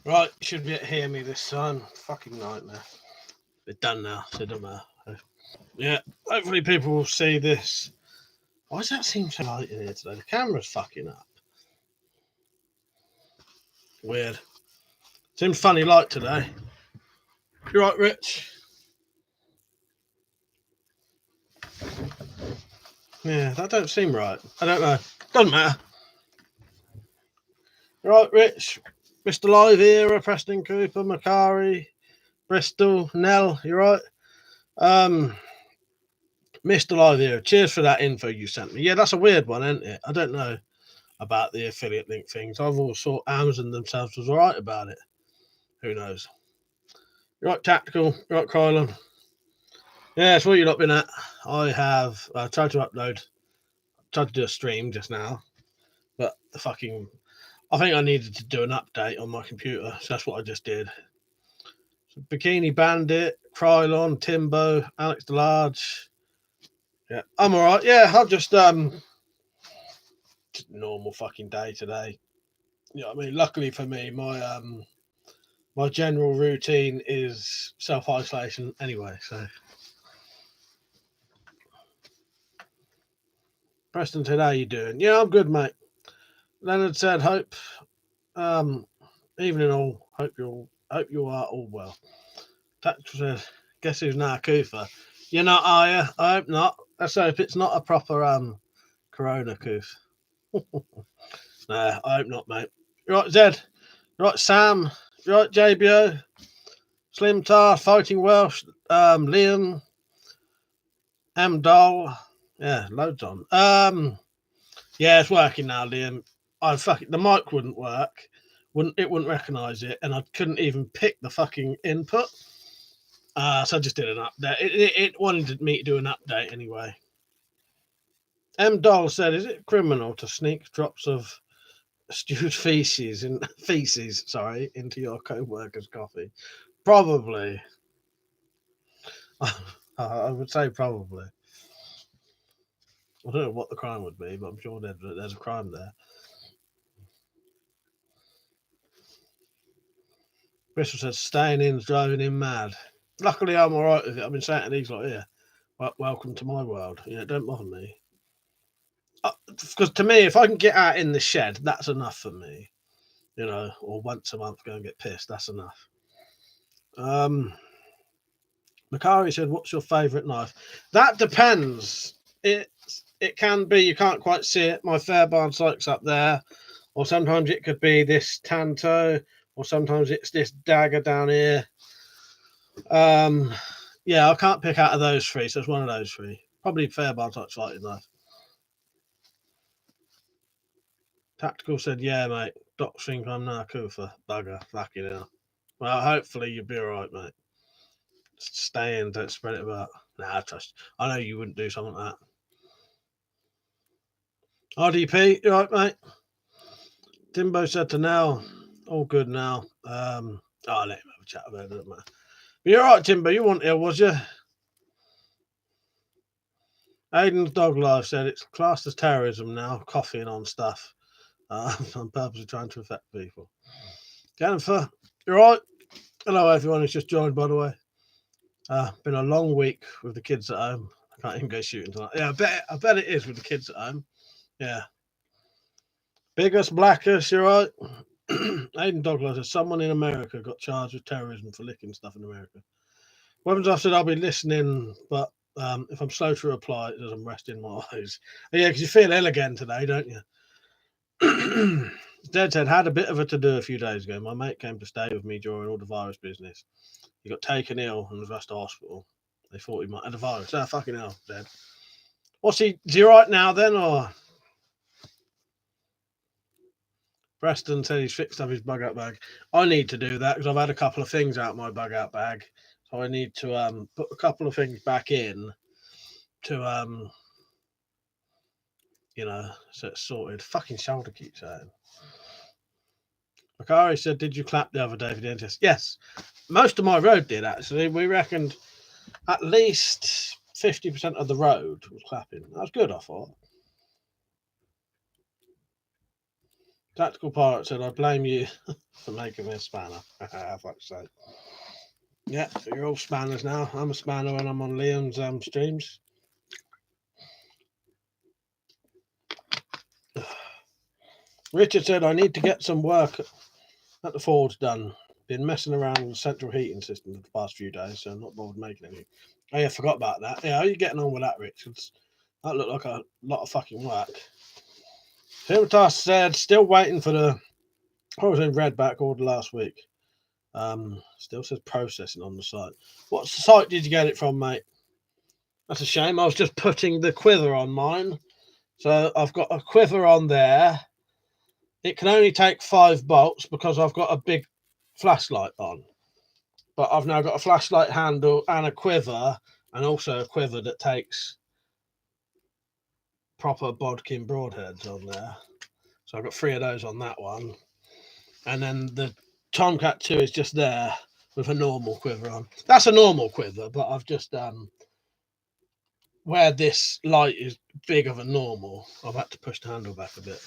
Right, you should be able to hear me this time. Fucking nightmare. It's done now, so it don't matter. Yeah, hopefully people will see this. Why does that seem so light in here today? The camera's fucking up. Weird. Seems funny light today. You right, Rich? Yeah, that don't seem right. I don't know. Doesn't matter. You right, Rich? Mr. Live Era, Preston Cooper, Macari, Bristol, Nell, you right? Mr. Live Era, cheers for that info you sent me. Yeah, that's a weird one, isn't it? I don't know about the affiliate link things. I've always thought Amazon themselves was alright about it. Who knows? You right, Tactical? You right, Kylan? Yeah, it's what you've not been at. I have tried to upload, tried to do a stream just now, but the fucking. I think I needed to do an update on my computer, so that's what I just did. So Bikini Bandit, Krylon, Timbo, Alex DeLarge. Yeah, I'm alright. Yeah, I've just normal fucking day today. You know what I mean? Luckily for me, my general routine is self isolation anyway. So Preston said, "How you doing?" Yeah, I'm good, mate. Leonard said, "Hope evening all. Hope you are all well." Tactical said, "Guess who's now Kufa? You're not, are you? I hope not. Let's hope it's not a proper Corona Koof. Nah, I hope not, mate. You right, Zed? You right, Sam? You right, JBO? Slim Tar, Fighting Welsh, Liam, M Doll. Yeah, loads on. Yeah, it's working now, Liam. The mic wouldn't work. Wouldn't recognise it, and I couldn't even pick the fucking input. So I just did an update. It wanted me to do an update anyway. M Doll said, "Is it criminal to sneak drops of stewed feces into your co-worker's coffee?" Probably. I would say probably. I don't know what the crime would be, but I'm sure there's a crime there. Bristol says staying in's driving him mad. Luckily, I'm all right with it. I've been saying to these like, yeah, welcome to my world. You know, don't bother me. Because to me, if I can get out in the shed, that's enough for me. You know, or once a month go and get pissed. That's enough. Macari said, "What's your favourite knife?" That depends. It can be you can't quite see it. My Fairbairn Sykes up there, or sometimes it could be this Tanto, or sometimes it's this dagger down here. Yeah, I can't pick out of those three, so it's one of those three. Probably Fairbairn Sykes fighting knife. Tactical said, "Yeah, mate. Doc think I'm now Kufa. Bugger. Fucking hell. Well, hopefully you'll be alright, mate. Stay in, don't spread it about." Nah, I know you wouldn't do something like that. RDP, you alright, mate? Timbo said to Nell, "All good now." I'll let him have a chat about it, doesn't matter. But you're alright, Timbo. You weren't ill, was you? Aiden's dog life said it's classed as terrorism now, coughing on stuff. On purposely trying to affect people. Jennifer, you're right. Hello, everyone who's just joined, by the way. Been a long week with the kids at home. I can't even go shooting tonight. Yeah, I bet it is with the kids at home. Yeah. Biggest, blackest, you're right. Aiden Douglas says someone in America got charged with terrorism for licking stuff in America. Weapons I've said I'll be listening, but if I'm slow to reply, it doesn't rest in my eyes. Yeah, because you feel ill again today, don't you? Dad said, had a bit of a to-do a few days ago. My mate came to stay with me during all the virus business. He got taken ill and was rushed to hospital. They thought he might have the virus. Ah, fucking hell, Dad. What's he? Is he right now then, or? Preston said he's fixed up his bug out bag. I need to do that because I've had a couple of things out my bug out bag, so I need to put a couple of things back in to so it's sorted. Fucking shoulder keeps hurting. Macari said, "Did you clap the other day for the dentist?" Yes, most of my road did actually. We reckoned at least 50% of the road was clapping. That was good, I thought. Tactical Pirate said, I blame you for making me a spanner. Fuck's sake. Yeah, you're all spanners now. I'm a spanner when I'm on Liam's streams. Richard said, I need to get some work at the forge done. Been messing around with the central heating system for the past few days, so I'm not bothered making any. Oh, yeah, forgot about that. Yeah, how are you getting on with that, Richard? That looked like a lot of fucking work. Himitas said, still waiting for the. I was in Redback order last week. Still says processing on the site. What site did you get it from, mate? That's a shame. I was just putting the quiver on mine. So I've got a quiver on there. It can only take 5 bolts because I've got a big flashlight on. But I've now got a flashlight handle and a quiver, and also a quiver that takes proper bodkin broadheads on there. So I've got 3 of those on that one. And then the Tomcat 2 is just there with a normal quiver on. That's a normal quiver, but I've just where this light is bigger than normal, I've had to push the handle back a bit.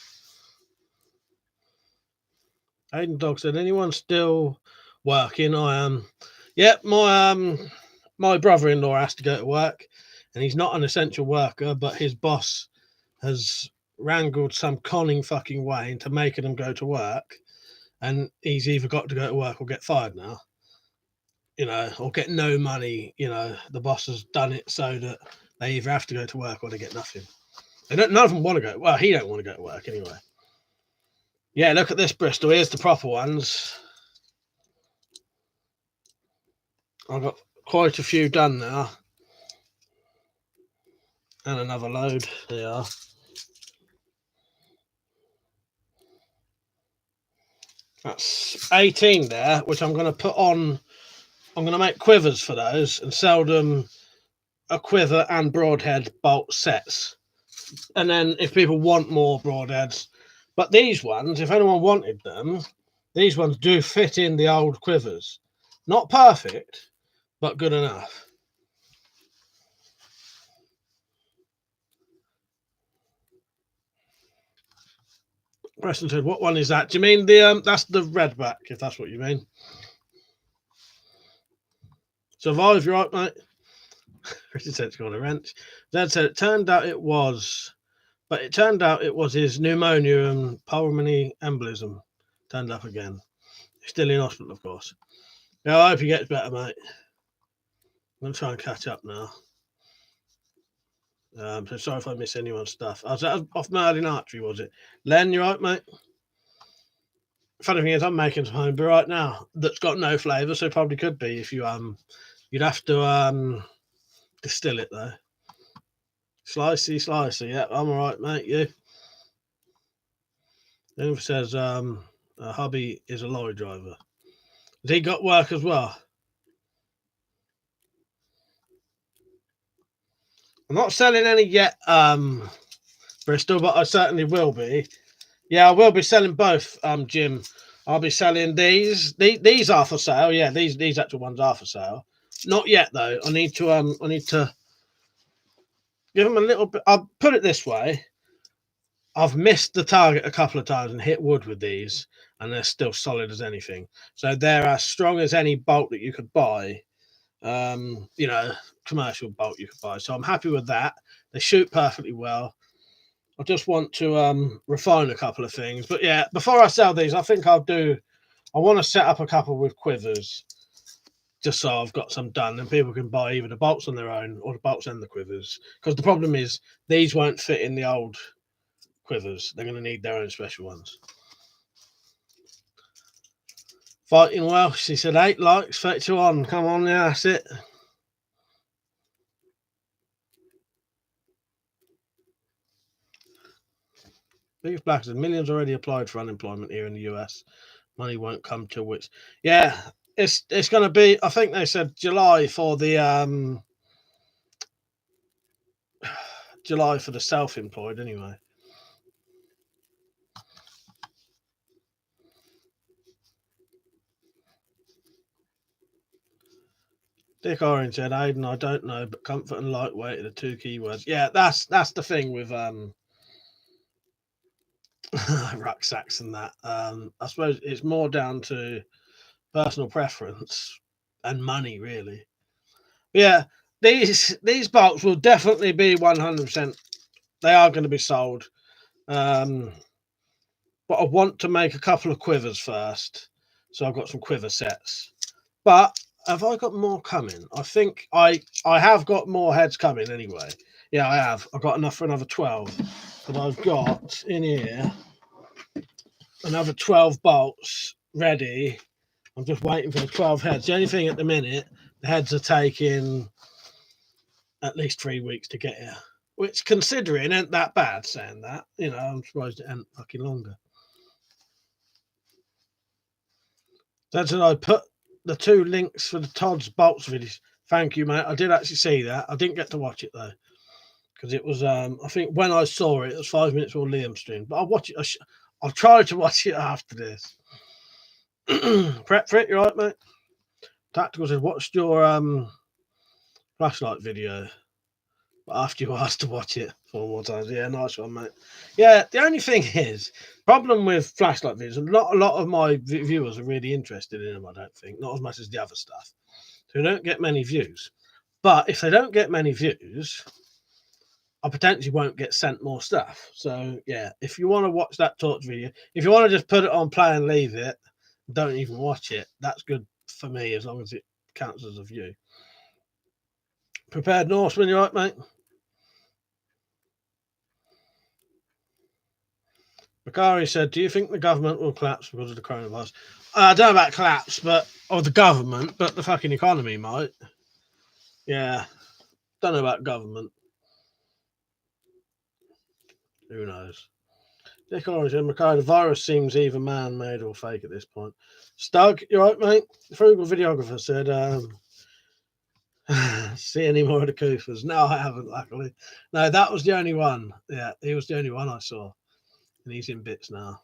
Aiden Dog said, anyone still working? I am. Yep, my brother-in-law has to go to work, and he's not an essential worker, but his boss has wrangled some conning fucking way into making him go to work, and he's either got to go to work or get fired now. Or get no money. The boss has done it so that they either have to go to work or they get nothing. None of them want to go. Well, he don't want to go to work anyway. Yeah, look at this, Bristol. Here's the proper ones. I've got quite a few done now. And another load. There you are. That's 18 there, which I'm going to put on. I'm going to make quivers for those and sell them a quiver and broadhead bolt sets. And then if people want more broadheads, but these ones, if anyone wanted them, these ones do fit in the old quivers. Not perfect, but good enough. Preston said, what one is that? Do you mean the that's the redback, if that's what you mean? Survive, you right, mate? Richard said it's got a wrench. Dad said it turned out it was his pneumonia and pulmonary embolism turned up again. He's still in hospital, of course. Yeah, I hope he gets better, mate. I'm going to try and catch up now. So sorry if I miss anyone's stuff. I was off Merlin Archery, was it? Len, you right, mate? Funny thing is, I'm making some homebrew right now that's got no flavour, so it probably could be if you you'd have to distill it though. Slicey. Yeah, I'm all right, mate. You? Who says hubby is a lorry driver? Has he got work as well? I'm not selling any yet, Bristol, but I certainly will be. Yeah, I will be selling both, Jim. I'll be selling these. These are for sale. Yeah, these actual ones are for sale. Not yet though. I need to give them a little bit. I'll put it this way. I've missed the target a couple of times and hit wood with these, and they're still solid as anything. So they're as strong as any bolt that you could buy. Commercial bolt you could buy. So I'm happy with that. They shoot perfectly well. I just want to refine a couple of things. But yeah, before I sell these, I think I want to set up a couple with quivers, just so I've got some done, and people can buy either the bolts on their own or the bolts and the quivers. Because the problem is these won't fit in the old quivers. They're going to need their own special ones. Fighting well, she said 8 likes, 32 on. Come on, yeah, that's it. Biggest Black said millions already applied for unemployment here in the US. Money won't come till which. Yeah, it's going to be. I think they said July for the July for the self-employed anyway. Dick Orange said, Aiden, I don't know, but comfort and lightweight are the 2 keywords. Yeah, that's the thing with rucksacks and that. I suppose it's more down to personal preference and money, really. Yeah, these bolts will definitely be 100%. They are going to be sold. But I want to make a couple of quivers first. So I've got some quiver sets. But have I got more coming? I think I have got more heads coming anyway. Yeah, I have. I've got enough for another 12. But I've got in here another 12 bolts ready. I'm just waiting for the 12 heads. The only thing at the minute, the heads are taking at least 3 weeks to get here. Which, considering, ain't that bad saying that. You know, I'm surprised it ain't fucking longer. That's when I put the 2 links for the Todd's bolts videos. Thank you, mate. I did actually see that. I didn't get to watch it though, because it was. I think when I saw it, it was 5 minutes before Liam streamed. But I'll watch it. I'll try to watch it after this. Prep for it, you right, mate? Tactical says, "Watched your flashlight video." But after you asked to watch it 4 more times, yeah, nice one, mate. Yeah, the only thing is, problem with flashlight videos, not a lot of my viewers are really interested in them. I don't think, not as much as the other stuff. So they don't get many views. But if they don't get many views, I potentially won't get sent more stuff. So yeah, if you want to watch that torch video, if you want to just put it on play and leave it, don't even watch it. That's good for me as long as it counts as a view. Prepared Norseman, you right, mate? Bakari said, "Do you think the government will collapse because of the coronavirus?" I don't know about collapse, or the government, but the fucking economy might. Yeah, don't know about government. Who knows? Dick Orange and Mackay, the virus seems either man-made or fake at this point. Stug, you right, mate? The frugal videographer said, "See any more of the Coofers?" No, I haven't, luckily. No, that was the only one. Yeah, he was the only one I saw, and he's in bits now.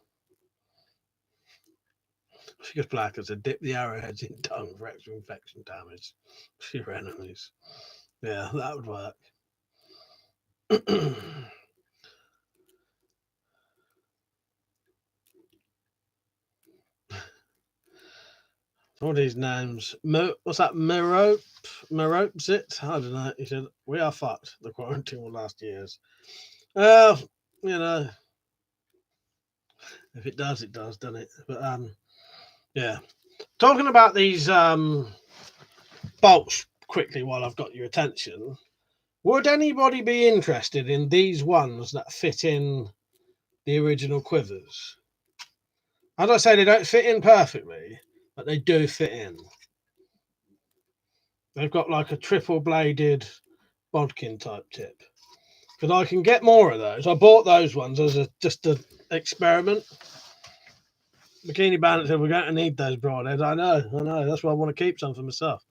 Because Black has said, "Dip the arrowheads in tongue for extra infection damage to your enemies." Yeah, that would work. All these names. What's that? Merope it? I don't know. He said, "We are fucked. The quarantine will last years." Well, you know, if it does, doesn't it? But yeah. Talking about these bolts quickly while I've got your attention. Would anybody be interested in these ones that fit in the original quivers? As I say, they don't fit in perfectly, but they do fit in. They've got like a triple bladed bodkin type tip. Because I can get more of those. I bought those ones as just an experiment. Bikini Bandit said, "We're going to need those broadheads." I know. That's why I want to keep some for myself.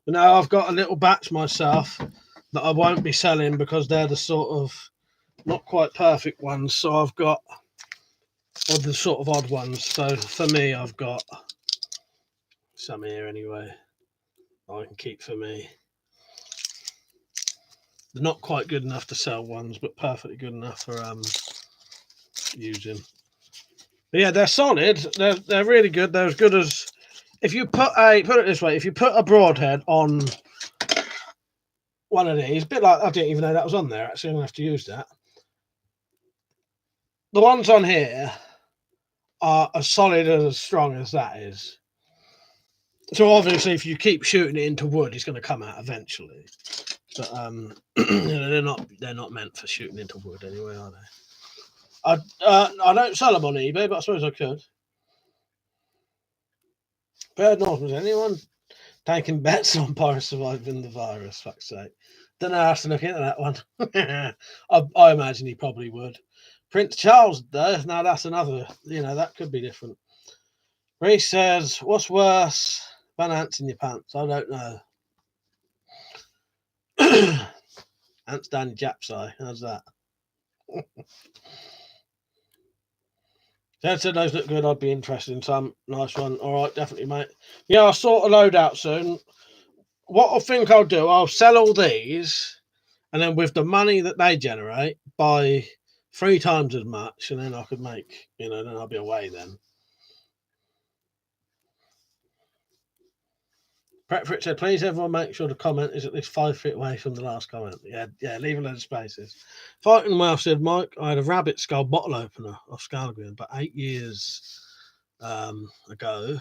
But now I've got a little batch myself that I won't be selling because they're the sort of not quite perfect ones. So I've got the sort of odd ones. So for me, I've got some here anyway. I can keep for me. They're not quite good enough to sell ones, but perfectly good enough for using. But yeah, they're solid. They're really good. They're as good as if you put it this way. If you put a broadhead on one of these, a bit like, I didn't even know that was on there. Actually, I'm gonna have to use that. The ones on here are as solid and as strong as that is. So obviously, if you keep shooting it into wood, it's going to come out eventually. But they're not meant for shooting into wood anyway, are they? I don't sell them on eBay, but I suppose I could. Bird Northman, anyone taking bets on Pirate surviving the virus? Fuck's sake. Don't know how to look into that one. I imagine he probably would. Prince Charles, though, now that's another, that could be different. Reese says, "What's worse, Van Ants in your pants?" I don't know. Ants down your Jap's eye. How's that? Dad said those look good. I'd be interested in some. Nice one. All right, definitely, mate. Yeah, I'll sort a load out soon. What I think I'll do, I'll sell all these, and then with the money that they generate, buy 3 times as much, and then I could make, then I'll be away then. Prep for it said, please everyone make sure the comment is at least 5 feet away from the last comment. Yeah, leave a load of spaces. Fighting Well said, Mike, I had a rabbit skull bottle opener off Scalagreen, but 8 years ago.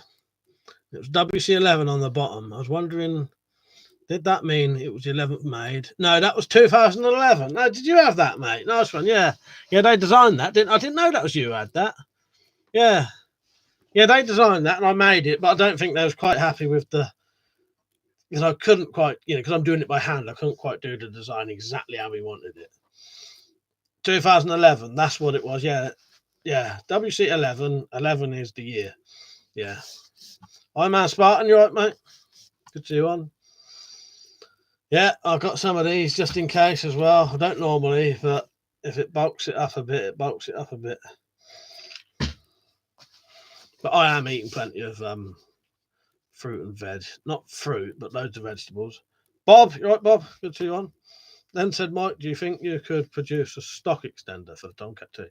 It was WC11 on the bottom. I was wondering, did that mean it was the 11th made? No, that was 2011. No, did you have that, mate? Nice one. Yeah, they designed that. I didn't know that was you who had that. Yeah, they designed that, and I made it, but I don't think they was quite happy with because I couldn't quite, because I'm doing it by hand. I couldn't quite do the design exactly how we wanted it. 2011. That's what it was. Yeah. WC11. 11 is the year. Yeah. Hi, man, Spartan. You right, mate? Good to see you on. Yeah, I've got some of these just in case as well. I don't normally, but if it bulks it up a bit, it bulks it up a bit. But I am eating plenty of fruit and veg. Not fruit, but loads of vegetables. Bob, you right, Bob? Good to see you on. Then said Mike, do you think you could produce a stock extender for the Tomcat 2?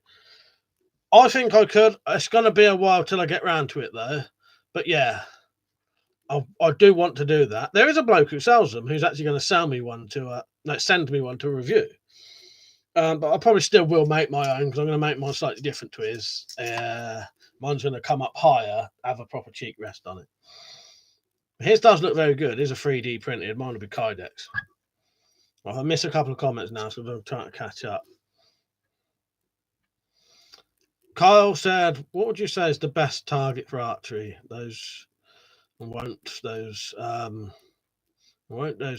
I think I could. It's going to be a while till I get round to it, though. But yeah, I do want to do that. There is a bloke who sells them who's actually going to sell me one send me one to review. But I probably still will make my own because I'm going to make mine slightly different to his. Mine's going to come up higher, have a proper cheek rest on it. His does look very good. It's a 3D printed. Mine will be Kydex. Well, I missed a couple of comments now, so I'm trying to catch up. Kyle said, what would you say is the best target for archery? Those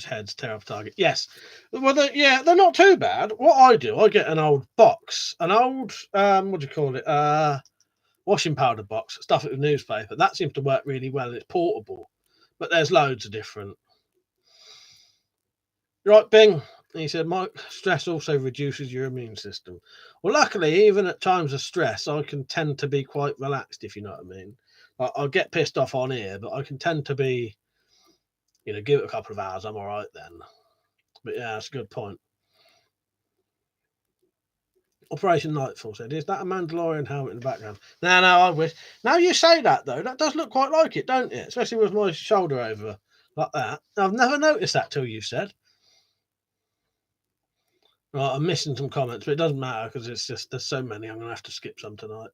heads tear off target? Yes. Well, they're not too bad. What I do, I get an old box, what do you call it? Washing powder box, stuff it with newspaper. That seems to work really well. It's portable, but there's loads of different. Right, Bing. He said, Mike, stress also reduces your immune system. Well, luckily, even at times of stress, I can tend to be quite relaxed, if you know what I mean. I'll get pissed off on here, but I can tend to be, give it a couple of hours, I'm all right then. But yeah, that's a good point. Operation Nightfall said, is that a Mandalorian helmet in the background? No, I wish. Now you say that, though, that does look quite like it, don't it? Especially with my shoulder over like that. I've never noticed that till you said. Right, I'm missing some comments, but it doesn't matter because it's just there's so many. I'm going to have to skip some tonight.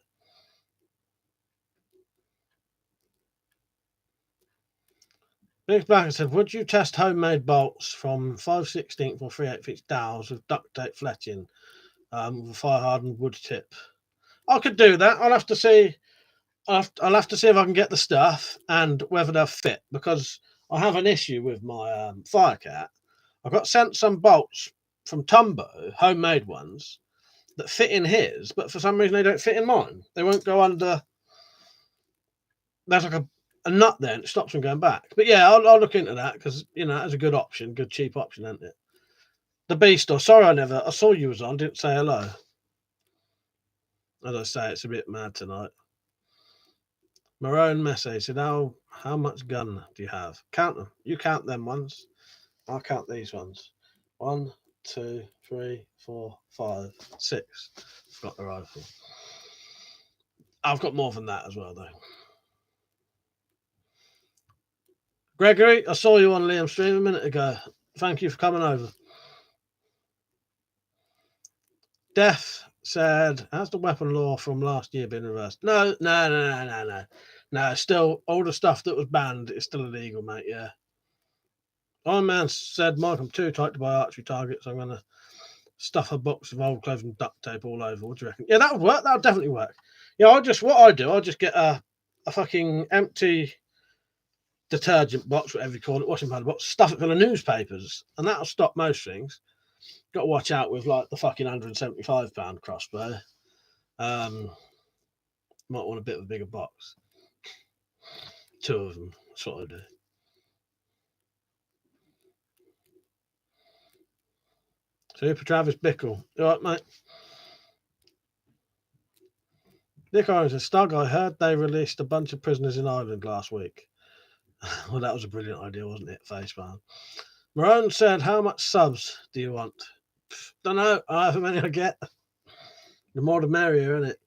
Big Blacker said, would you test homemade bolts from 5/16 or 3/8 dowels with duct tape fletching with a fire hardened wood tip? I could do that. I'll have to see. I'll have to see if I can get the stuff and whether they'll fit because I have an issue with my Firecat. I got sent some bolts from Tumbo, homemade ones, that fit in his, but for some reason they don't fit in mine. They won't go under. There's like a nut there and it stops them going back. But yeah, I'll look into that because that's a good option, good cheap option, isn't it? The B store. Sorry, I saw you was on, didn't say hello. As I say, it's a bit mad tonight. Marone message said, how much gun do you have? Count them. You count them ones. I'll count these ones. 1, 2, 3, 4, 5, 6. Got the rifle. I've got more than that as well, though. Gregory, I saw you on Liam's stream a minute ago. Thank you for coming over. Def said, has the weapon law from last year been reversed? No. Still, all the stuff that was banned is still illegal, mate, yeah. Iron Man said, Mike, I'm too tight to buy archery targets. I'm going to stuff a box of old clothes and duct tape all over. What do you reckon? Yeah, that would work. That would definitely work. Yeah, I'll just get a fucking empty detergent box, whatever you call it, washing powder box, stuff it full of newspapers, and that'll stop most things. Got to watch out with like the fucking £175 crossbow. Might want a bit of a bigger box. 2 of them. That's what I do. Super Travis Bickle. You all right, mate? Nick Orange says, Stug, I heard they released a bunch of prisoners in Ireland last week. Well, that was a brilliant idea, wasn't it? Facepalm. Marone said, how much subs do you want? Don't know. However many I get. The more the merrier, isn't it?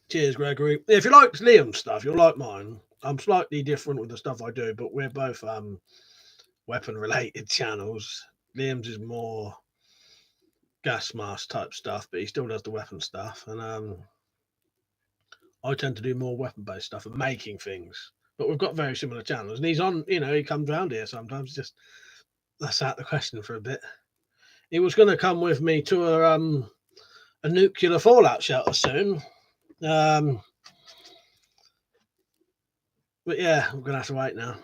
Cheers, Gregory. If you like Liam's stuff, you'll like mine. I'm slightly different with the stuff I do, but we're both weapon related channels. Liam's is more gas mask type stuff, but he still does the weapon stuff. And I tend to do more weapon based stuff and making things. But we've got very similar channels. And he's on, he comes around here sometimes. Just that's out the question for a bit. He was going to come with me to a nuclear fallout shelter soon. But yeah, we're going to have to wait now.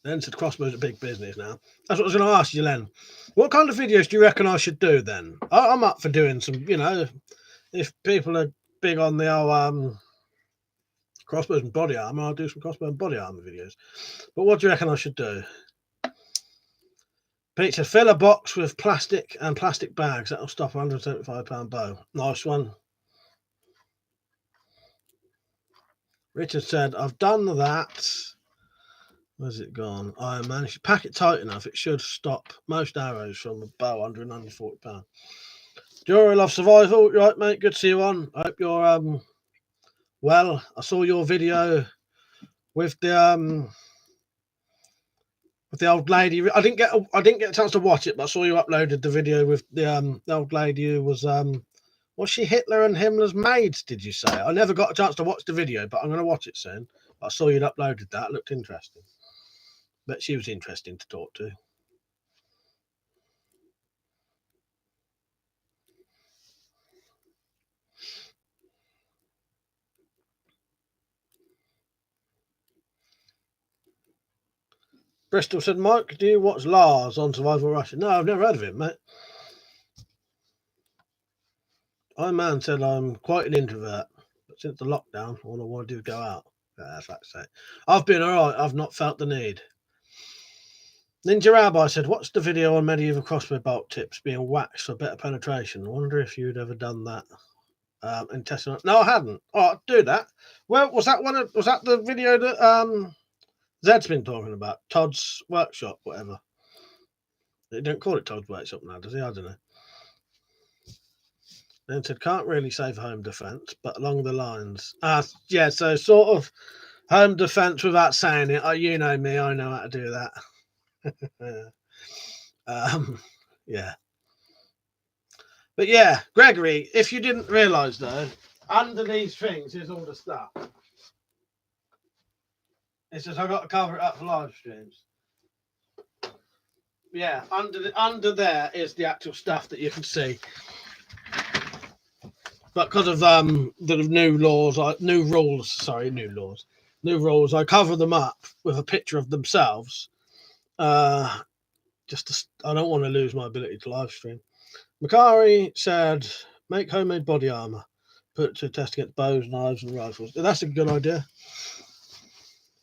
Len said crossbows are big business now. That's what I was going to ask you, Len. What kind of videos do you reckon I should do then? I'm up for doing some, if people are big on the old crossbows and body armor, I'll do some crossbow and body armor videos. But what do you reckon I should do? Pete said, fill a box with plastic and plastic bags. That'll stop a £175 bow. Nice one. Richard said, I've done that. Where's it gone? I managed to pack it tight enough. It should stop most arrows from a bow under £140. Jory Love Survival. Right, mate. Good to see you on. I hope you're well. I saw your video with the old lady. I didn't get a chance to watch it, but I saw you uploaded the video with the old lady who was she Hitler and Himmler's maid? Did you say? I never got a chance to watch the video, but I'm going to watch it soon. I saw you'd uploaded that. It looked interesting. But she was interesting to talk to. Bristol said, Mike, do you watch Lars on Survival Russia? No, I've never heard of him, mate. Man said I'm quite an introvert, but since the lockdown, all I want to do is go out. That's like to say. I've been all right. I've not felt the need. Ninja Rabbi said, what's the video on medieval crossbow bolt tips being waxed for better penetration? I wonder if you'd ever done that. In testing. No, I hadn't. Oh, I'll do that. Well, was that the video that Zed's been talking about? Todd's Workshop, whatever. They don't call it Todd's Workshop now, does he? I don't know. Then said, can't really say for home defence, but along the lines. Yeah, so sort of home defence without saying it. You know me, I know how to do that. Yeah. But yeah, Gregory, if you didn't realise though, under these things is all the stuff. It's just I've got to cover it up for live streams. Yeah, under there is the actual stuff that you can see. But because of the new rules, I cover them up with a picture of themselves. I don't want to lose my ability to live stream. Makari said, make homemade body armor, put it to test against bows, knives, and rifles. That's a good idea.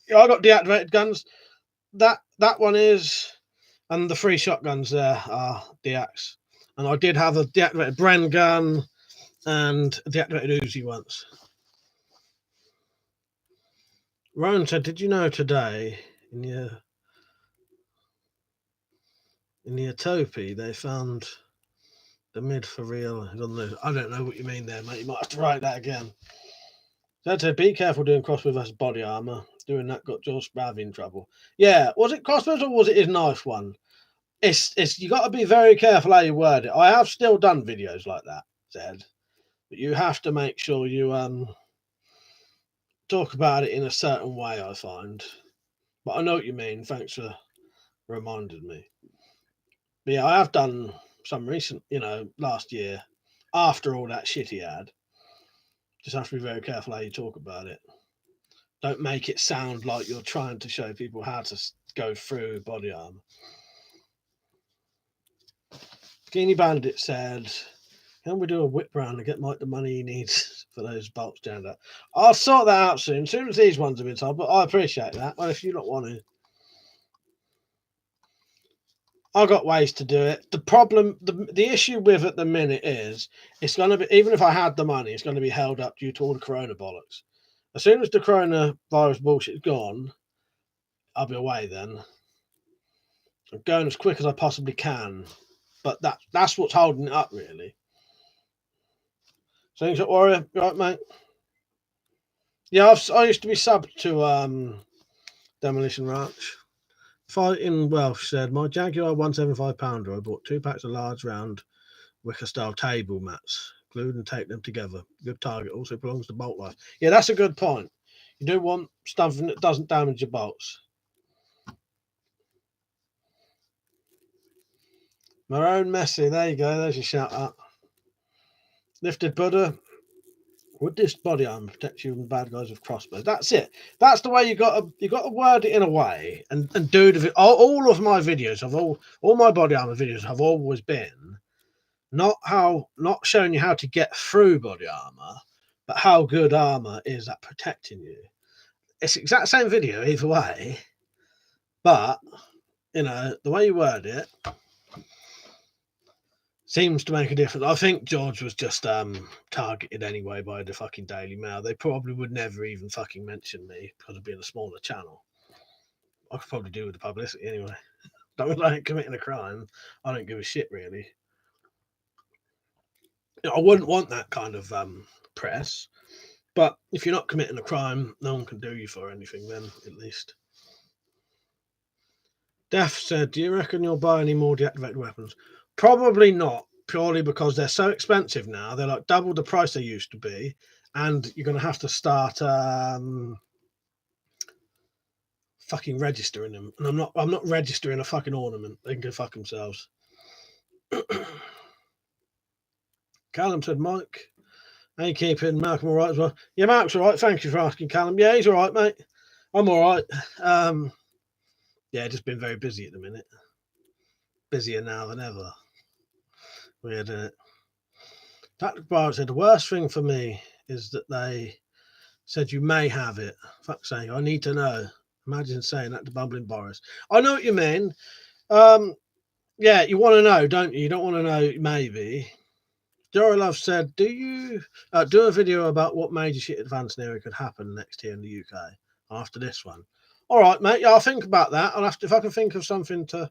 Yeah, I got deactivated guns. That one is, and the 3 shotguns there are deacs. And I did have a deactivated Bren gun and a deactivated Uzi once. Rowan said, did you know today in the Atopi they found the mid for real? I don't know what you mean there, mate. You might have to write that again. Dad said, be careful doing crossbow versus body armor. Doing that got George Spravy in trouble. Yeah, was it crossbows or was it his knife one? It's you got to be very careful how you word it. I have still done videos like that, Zed, but you have to make sure you talk about it in a certain way, I find. But I know what you mean. Thanks for reminding me. But yeah, I have done some recent, last year after all that shit he had. Just have to be very careful how you talk about it. Don't make it sound like you're trying to show people how to go through body armor. Skinny Bandit said, can we do a whip round and get Mike the money he needs for those bolts down there? I'll sort that out soon. As soon as these ones have been told, but I appreciate that. Well, if you don't want to. I've got ways to do it. The problem, the issue with at the minute is it's going to be, even if I had the money, it's going to be held up due to all the corona bollocks. As soon as the coronavirus bullshit's gone, I'll be away then. I'm going as quick as I possibly can, but that's what's holding it up, really. Slingshot Warrior, right, mate? Yeah, I used to be subbed to Demolition Ranch. Fighting Welsh said, my Jaguar 175 pounder, I bought 2 packs of large round wicker style table mats, glued and taped them together. Good target, also prolongs the bolt life. Yeah, that's a good point. You do want something that doesn't damage your bolts. Maroon Messi, there you go, there's your shout out. Lifted Buddha, would this body armor protect you from bad guys with crossbows? That's it. That's the way you got to word it in a way and do the all of my videos have all my body armor videos have always been not showing you how to get through body armor, but how good armor is at protecting you. It's the exact same video either way, but the way you word it seems to make a difference. I think George was just targeted anyway by the fucking Daily Mail. They probably would never even fucking mention me because of being a smaller channel. I could probably do with the publicity anyway. Don't like committing a crime. I don't give a shit, really. I wouldn't want that kind of press. But if you're not committing a crime, no one can do you for anything then, at least. Def said, do you reckon you'll buy any more deactivated weapons? Probably not, purely because they're so expensive now. They're like double the price they used to be, and you're going to have to start fucking registering them. And I'm not registering a fucking ornament. They can go fuck themselves. Callum said, Mike, how you keeping? Malcolm all right as well? Yeah, Mark's all right. Thank you for asking, Callum. Yeah, he's all right, mate. I'm all right. Yeah, just been very busy at the minute. Busier now than ever. Weird, isn't it? Dr. Barrett said, the worst thing for me is that they said you may have it. Fuck's sake, I need to know. Imagine saying that to bumbling Boris. I know what you mean. Yeah, you want to know, don't you? You don't want to know maybe. Dora Love said, do you do a video about what major shit advanced area could happen next year in the UK after this one? All right, mate. Yeah, I'll think about that. I'll have to, if I can think of something to,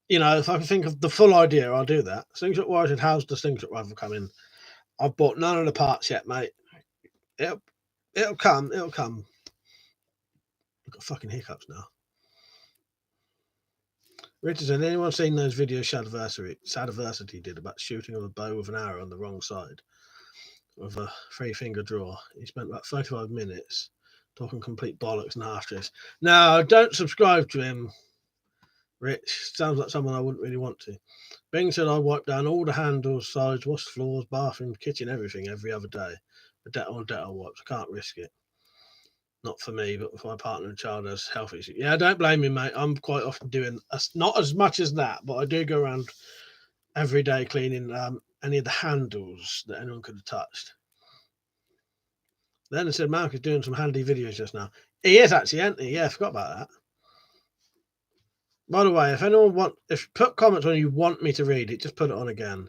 if I can think of the full idea, I'll do that. Slingshot Warrior said, how's the Slingshot rifle coming? I've bought none of the parts yet, mate. It'll come. It'll come. I've got fucking hiccups now. Richard said, anyone seen those videos Shadversity did about shooting with a bow with an arrow on the wrong side with a 3-finger draw? He spent about 35 minutes talking complete bollocks and half truths. No, don't subscribe to him, Rich. Sounds like someone I wouldn't really want to. Bing said, I wipe down all the handles, sides, wash floors, bathroom, kitchen, everything every other day. The Dettol wipes. I can't risk it. Not for me, but if my partner and child has health issues. Yeah, don't blame me, mate. I'm quite often doing not as much as that, but I do go around every day cleaning any of the handles that anyone could have touched. Then I said, Mark is doing some handy videos just now. He is actually, isn't he? Yeah, I forgot about that. By the way, if you put comments on you want me to read it, just put it on again.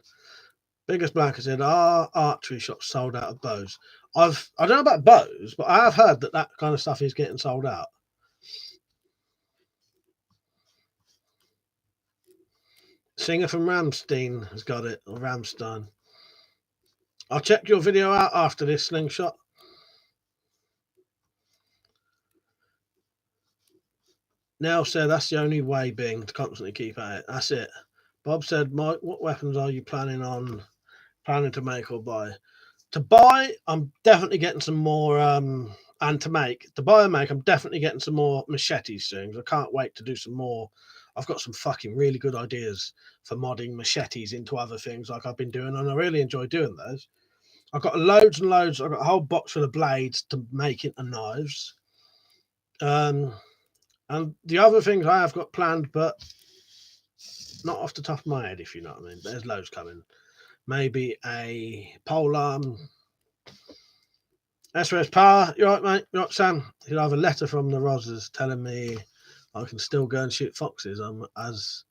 Biggest Black said, our archery shop sold out of bows. I don't know about bows, but I have heard that kind of stuff is getting sold out. Singer from Ramstein has got it, or Ramstein. I'll check your video out after this, Slingshot. Nell said that's the only way, Bing, to constantly keep at it. That's it. Bob said, Mike, what weapons are you planning to make or buy? To buy, I'm definitely getting some more, and to buy and make, I'm definitely getting some more machetes soon. I can't wait to do some more. I've got some fucking really good ideas for modding machetes into other things like I've been doing, and I really enjoy doing those. I've got loads and loads. I've got a whole box full of blades to make into knives. And the other things I have got planned, but not off the top of my head, if you know what I mean. There's loads coming. Maybe a pole arm. SOS Power, you right, mate? You right, Sam? You'll have a letter from the Rosses telling me I can still go and shoot foxes as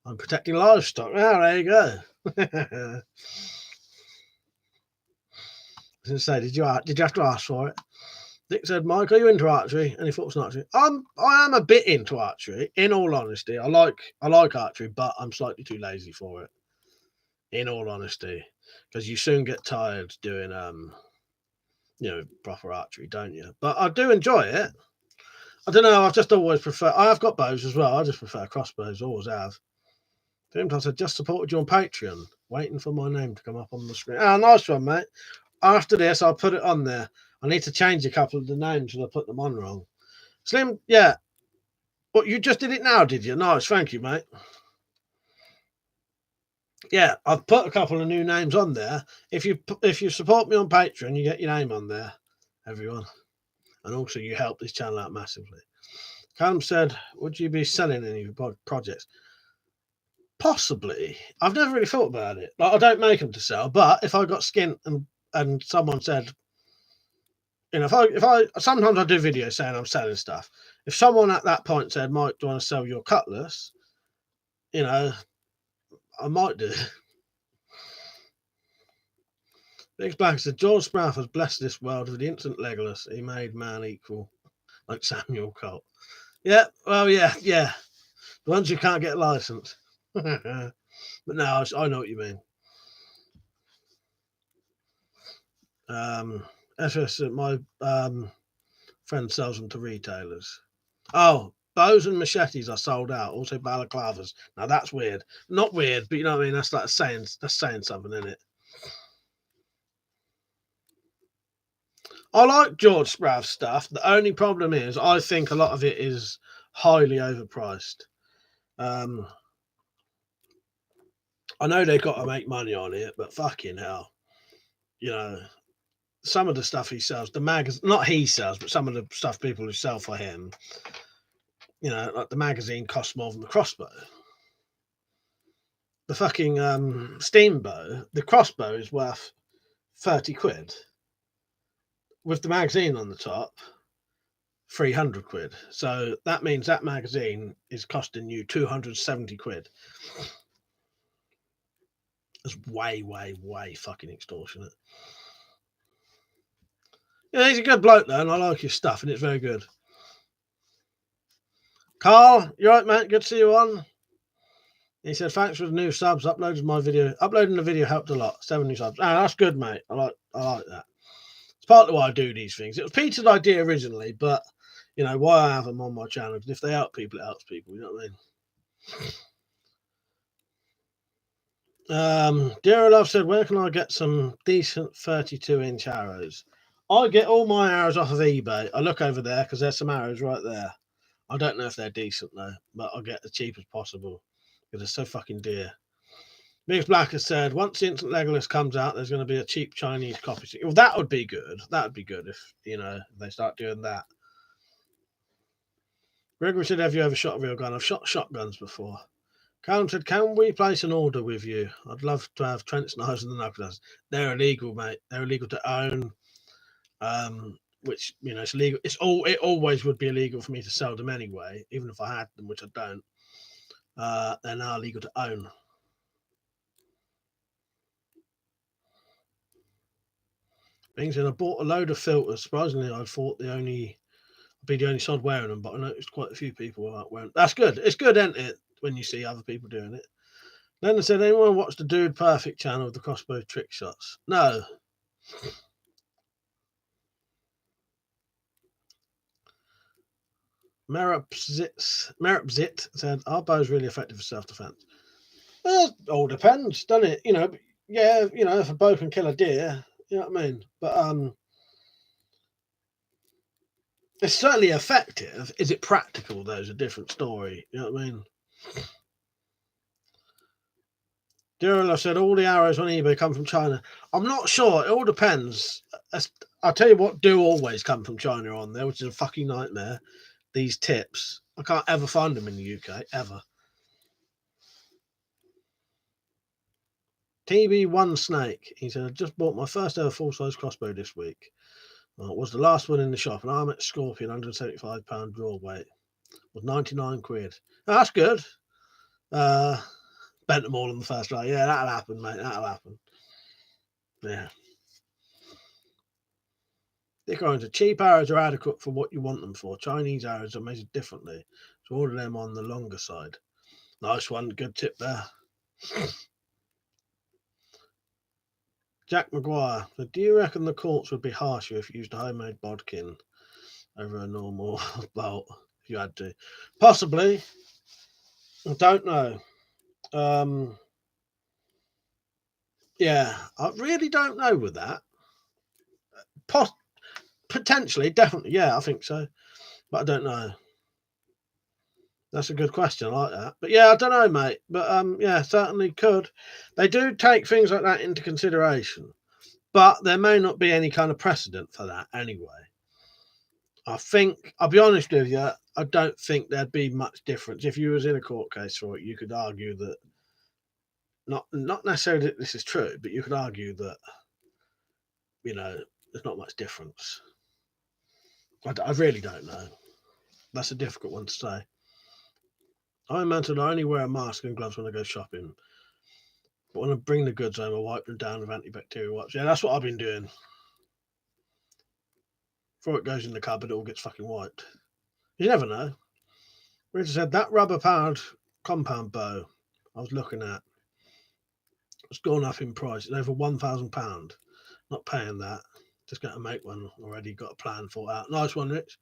I'm protecting livestock. Oh, there you go. I was going to say, did you have to ask for it? Dick said, Mike, are you into archery? Any thoughts on archery? I am a bit into archery, in all honesty. I like archery, but I'm slightly too lazy for it. In all honesty. Because you soon get tired doing proper archery, don't you? But I do enjoy it. I don't know, I've just always preferred I have got bows as well. I just prefer crossbows, always have. I said, just supported you on Patreon, waiting for my name to come up on the screen. Oh, nice one, mate. After this, I'll put it on there. I need to change a couple of the names and I put them on wrong. Slim, yeah. What, you just did it now, did you? Nice, thank you, mate. Yeah, I've put a couple of new names on there. If you support me on Patreon, you get your name on there, everyone. And also you help this channel out massively. Callum said, would you be selling any of your projects? Possibly. I've never really thought about it. Like, I don't make them to sell, but if I got skint and someone said, if I sometimes I do videos saying I'm selling stuff. If someone at that point said, Mike, do you want to sell your cutlass? I might do. Big Black said, George Sprout has blessed this world with the instant Legolas. He made man equal, like Samuel Colt. Yeah, well, yeah. The ones who can't get a license. But no, I know what you mean. My friend sells them to retailers. Oh, bows and machetes are sold out. Also balaclavas. Now that's weird. Not weird, but you know what I mean. That's like saying something, isn't it? I like George Sprout's stuff. The only problem is, I think a lot of it is highly overpriced. I know they've got to make money on it, but fucking hell, some of the stuff he sells, not he sells, but some of the stuff people who sell for him, like the magazine costs more than the crossbow. The fucking steam bow, the crossbow is worth 30 quid. With the magazine on the top, 300 quid. So that means that magazine is costing you 270 quid. That's way, way, way fucking extortionate. Yeah, he's a good bloke though, and I like his stuff, and it's very good. Carl, you right, mate? Good to see you on. He said, thanks for the new subs. Uploading the video helped a lot. 7 new subs. Ah, that's good, mate. I like that. It's partly why I do these things. It was Peter's idea originally, but why I have them on my channel, because if they help people, it helps people. You know what I mean? Dear Love said, where can I get some decent 32-inch arrows? I get all my arrows off of eBay. I look over there because there's some arrows right there. I don't know if they're decent though, but I'll get as cheap as possible because they're so fucking dear. Biggs Black has said, once the Instant Legolas comes out, there's going to be a cheap Chinese copy. Well, that would be good. That would be good if, they start doing that. Gregory said, have you ever shot a real gun? I've shot shotguns before. Callum said, can we place an order with you? I'd love to have Trent's knives and the knuckles. They're illegal, mate. They're illegal to own. Which, it's illegal. It always would be illegal for me to sell them anyway, even if I had them, which I don't. They're now illegal to own. Being said, I bought a load of filters. Surprisingly, I thought I'd be the only sod wearing them, but I noticed quite a few people aren't wearing them. That's good. It's good, isn't it, when you see other people doing it? Then I said, anyone watch the Dude Perfect channel with the crossbow trick shots? No. Meripzit said, our bow's really effective for self-defense. Well, it all depends, doesn't it? If a bow can kill a deer, you know what I mean? But it's certainly effective. Is it practical, though, is a different story. You know what I mean? Daryl said all the arrows on eBay come from China. I'm not sure. It all depends. I'll tell you what do always come from China on there, which is a fucking nightmare. These tips. I can't ever find them in the UK, ever. TB1 Snake. He said, I just bought my first ever full-size crossbow this week. It was the last one in the shop. An Armit Scorpion, £175 draw weight. Was 99 quid. Oh, that's good. Bent them all in the first try. Yeah, that'll happen, mate. That'll happen. Yeah. Dick Orange, cheap arrows are adequate for what you want them for. Chinese arrows are measured differently, so order them on the longer side. Nice one, good tip there. Jack Maguire, so do you reckon the courts would be harsher if you used a homemade bodkin over a normal bolt if you had to? Possibly. I don't know. Yeah, I really don't know with that. Potentially, definitely, yeah, I think so, but I don't know. That's a good question. I like that, but yeah, I don't know, mate. But yeah, certainly could. They do take things like that into consideration, but there may not be any kind of precedent for that anyway. I think I'll be honest with you. I don't think there'd be much difference if you was in a court case for it. You could argue that not necessarily that this is true, but you could argue that there's not much difference. I really don't know. That's a difficult one to say. I imagine I only wear a mask and gloves when I go shopping. But when I bring the goods home, I wipe them down with antibacterial wipes. Yeah, that's what I've been doing. Before it goes in the cupboard, it all gets fucking wiped. You never know. Richard said that rubber powered compound bow I was looking at, it's gone up in price. It's over £1,000. Not paying that. Just going to make one already. Got a plan for out. Nice one, Rich.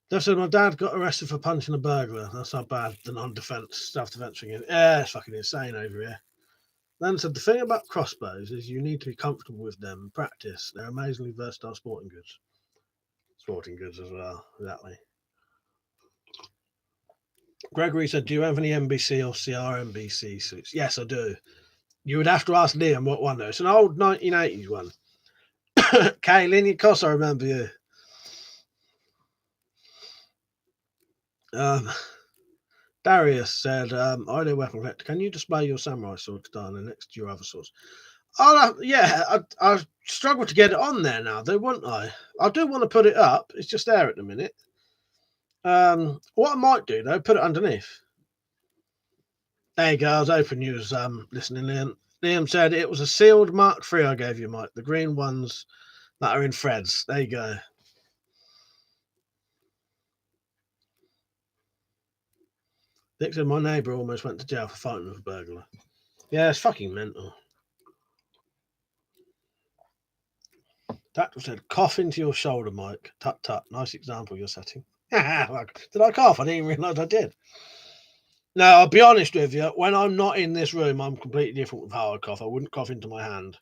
Dave said my dad got arrested for punching a burglar. That's how bad the non-defense, self-defense thing is. Yeah, it's fucking insane over here. Then said the thing about crossbows is you need to be comfortable with them and practice. They're amazingly versatile sporting goods. Sporting goods as well, exactly. Gregory said, do you have any NBC or CRNBC suits? Yes, I do. You would have to ask Liam what one though. It's an old 1980s one. Kaylin, of course I remember you. Darius said, I do WeaponCollector. Can you display your samurai sword katana next to your other swords? I struggle to get it on there now, though, wouldn't I? I do want to put it up. It's just there at the minute. What I might do, though, put it underneath. There you go. I was hoping you was listening, Liam. Liam said it was a sealed Mark III I gave you, Mike. The green ones that are in threads. There you go. Nick said my neighbour almost went to jail for fighting with a burglar. Yeah, it's fucking mental. Doctor said, cough into your shoulder, Mike. Tut tut. Nice example you're setting. Did I cough? I didn't even realise I did. No, I'll be honest with you. When I'm not in this room, I'm completely different with how I cough. I wouldn't cough into my hand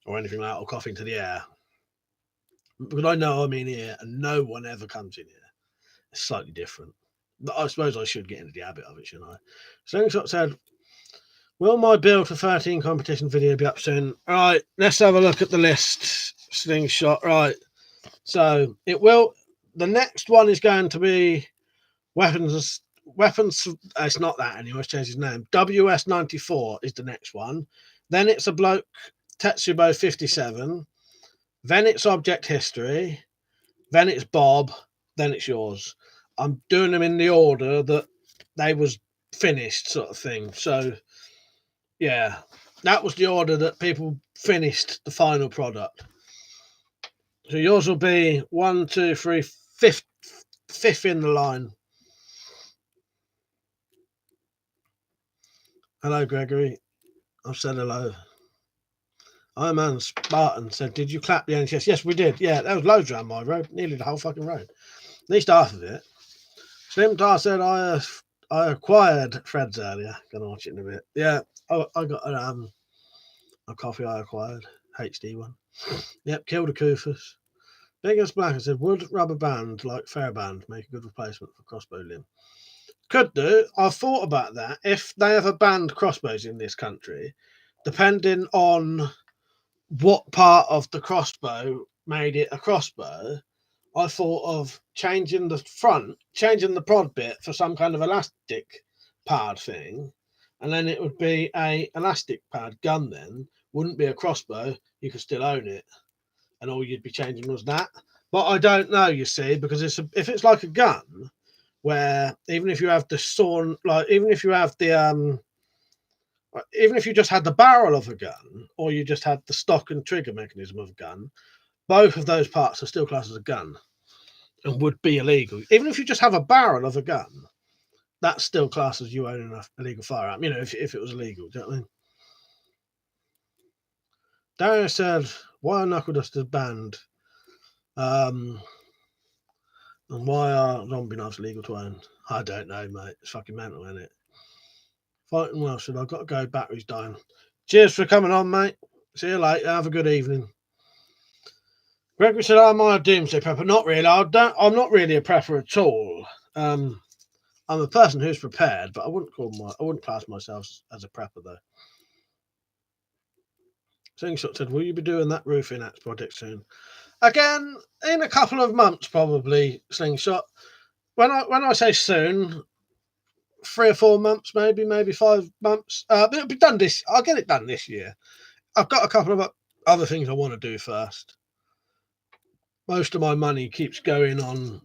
or anything like that, or cough into the air. Because I know I'm in here and no one ever comes in here. It's slightly different. But I suppose I should get into the habit of it, shouldn't I? Slingshot said, will my build for 13 competition video be up soon? All right, let's have a look at the list. Slingshot, right. So it will. The next one is going to be weapons. It's not that anymore. It's changed his name. WS94 is the next one. Then it's a bloke Tetsubo 57. Then it's object history. Then it's Bob. Then it's yours. I'm doing them in the order that they was finished, sort of thing. So yeah, that was the order that people finished the final product. So yours will be 1, 2, 3, fifth in the line. Hello, Gregory. I've said hello. Iron Man Spartan said, did you clap the NHS? Yes, we did. Yeah, there was loads around my road, nearly the whole fucking road. At least half of it. Slim Tar said, I acquired Fred's earlier. Gonna watch it in a bit. Yeah, I got a coffee I acquired, HD one. Yep, killed a Kufus. Biggest Black said, would rubber band like Fairband make a good replacement for crossbow limb? Could do. I've thought about that. If they ever banned crossbows in this country, depending on what part of the crossbow made it a crossbow, I thought of changing the front, changing the prod bit for some kind of elastic powered thing, and then it would be a elastic powered gun. Then wouldn't be a crossbow. You could still own it, and all you'd be changing was that. But I don't know, you see, because if it's like a gun, where even if you have the sawn, like even if you have the even if you just had the barrel of a gun, or you just had the stock and trigger mechanism of a gun, both of those parts are still classed as a gun and would be illegal. Even if you just have a barrel of a gun, that's still classed as you owning an illegal firearm, you know, if it was illegal. Do you know what I mean? Dario said, why are knuckle dusters banned? And why are zombie knives illegal to own? I don't know, mate. It's fucking mental, isn't it? Fighting well, said, I've got to go, battery's dying. Cheers for coming on, mate. See you later. Have a good evening. Gregory said, I'm a doomsday prepper. Not really. I'm not really a prepper at all. I'm a person who's prepared, but I wouldn't class myself as a prepper though. Slingshot said, will you be doing that roofing axe project soon? Again, in a couple of months, probably, Slingshot. When I say soon, 3 or 4 months, maybe 5 months. It'll be done this. I'll get it done this year. I've got a couple of other things I want to do first. Most of my money keeps going on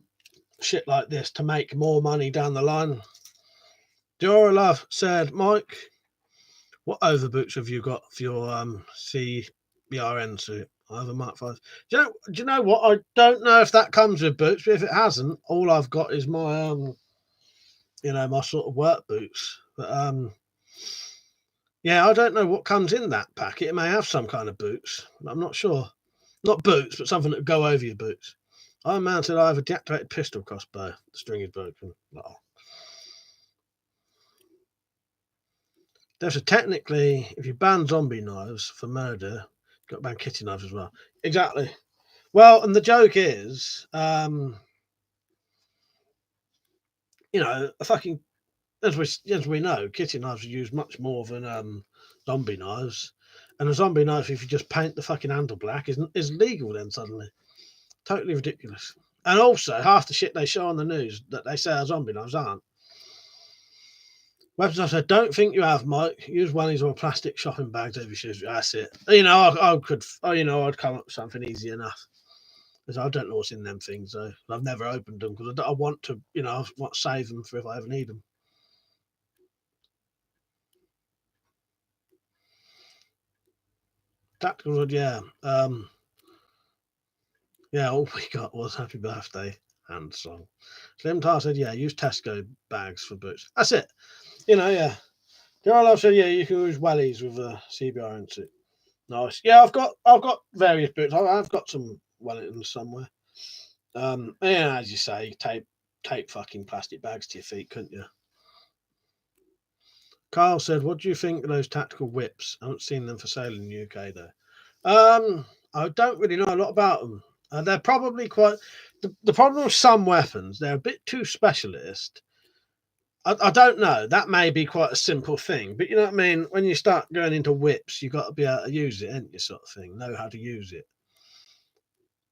shit like this to make more money down the line. Diora Love said, Mike, what overboots have you got for your CBRN suit? I have a Mark 5. Do you know what? I don't know if that comes with boots, but if it hasn't, all I've got is my my sort of work boots. But yeah, I don't know what comes in that packet. It may have some kind of boots. I'm not sure. Not boots, but something that go over your boots. I mounted. I have a deactivated pistol crossbow. The string is broken. Oh. There's technically, if you ban zombie knives for murder, you've got to ban kitty knives as well. Exactly. Well, and the joke is, a fucking as we know, kitty knives are used much more than zombie knives. And a zombie knife, if you just paint the fucking handle black, is legal then suddenly. Totally ridiculous. And also, half the shit they show on the news that they say are zombie knives aren't. Weapons I said, don't think you have, Mike. Use wellies or plastic shopping bags over your shoes. That's it. I'd come up with something easy enough. Because I don't know what's in them things, though. I've never opened them because I want to, I want to save them for if I ever need them. Tactical Hood, yeah. Yeah, all we got was Happy Birthday and song. Slim Tar said, yeah, use Tesco bags for boots. That's it. Yeah. Gerald said, yeah, you can use wellies with a CBR suit. Nice. Yeah, I've got various boots. I've got some Wellingtons somewhere. As you say, tape fucking plastic bags to your feet, couldn't you? Carl said, what do you think of those tactical whips? I haven't seen them for sale in the UK though. I don't really know a lot about them. They're probably quite the problem with some weapons, they're a bit too specialist. I don't know. That may be quite a simple thing, but you know what I mean? When you start going into whips, you've got to be able to use it, ain't you, sort of thing? Know how to use it.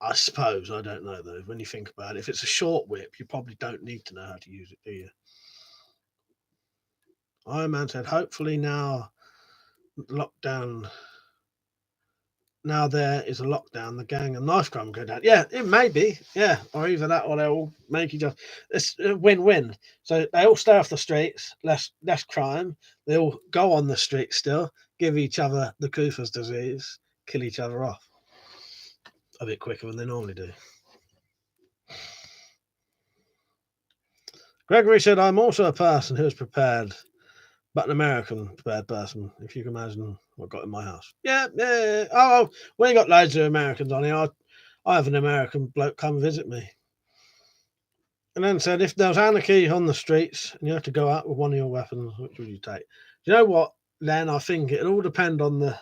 I suppose. I don't know, though. When you think about it, if it's a short whip, you probably don't need to know how to use it, do you? Iron Man said, hopefully now lockdown. Now there is a lockdown, the gang and knife crime go down. Yeah, it may be. Yeah, or either that or they'll make each other. It's a win-win. So they all stay off the streets, less crime. They all go on the streets still, give each other the Cooper's disease, kill each other off a bit quicker than they normally do. Gregory said, I'm also a person who is prepared, but an American prepared person, if you can imagine what got in my house. Yeah. Oh, we ain't got loads of Americans on here. I have an American bloke come visit me. And then said, if there was anarchy on the streets and you had to go out with one of your weapons, which would you take? Do you know what, Len? I think it'll all depend on the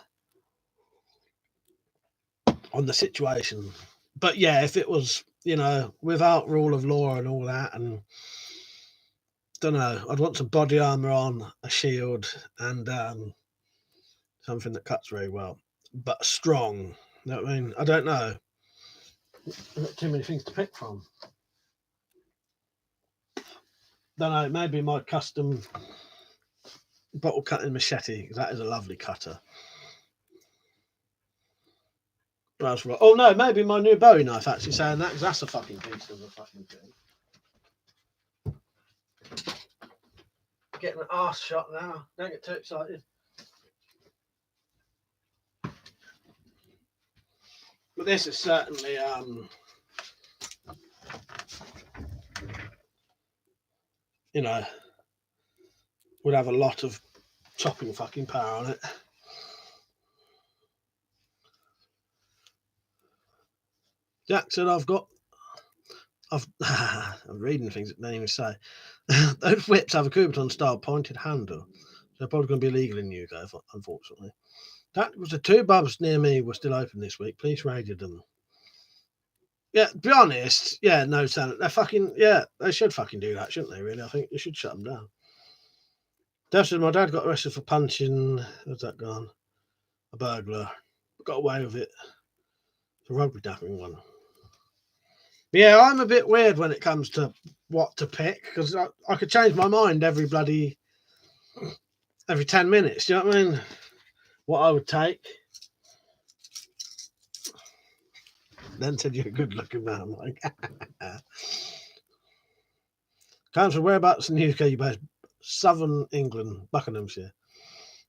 situation. But yeah, if it was, without rule of law and all that, and don't know, I'd want some body armor on, a shield, and something that cuts very well, but strong. You know what I mean? I don't know. I've got too many things to pick from. Don't know. Maybe my custom bottle cutting machete. That is a lovely cutter. That's right. Oh no, maybe my new Bowie knife. Actually, saying that because that's a fucking beast of a fucking thing. Getting an arse shot now. Don't get too excited. But this is certainly you know, would have a lot of chopping fucking power on it. Jack said I'm reading things that don't even say. Those whips have a Coubertin style pointed handle. They're probably going to be illegal in the UK, unfortunately. That was the 2 pubs near me were still open this week. Police raided them. Yeah, to be honest, yeah, no talent. They're fucking, yeah, they should fucking do that, shouldn't they, really? I think you should shut them down. Dev said my dad got arrested for punching, where's that gone? A burglar. Got away with it. The rugby dapping one. Yeah, I'm a bit weird when it comes to what to pick, because I could change my mind every 10 minutes. Do you know what I mean? What I would take. Then said you're a good looking man. I'm like, Council, whereabouts in the UK you based? Southern England, Buckinghamshire.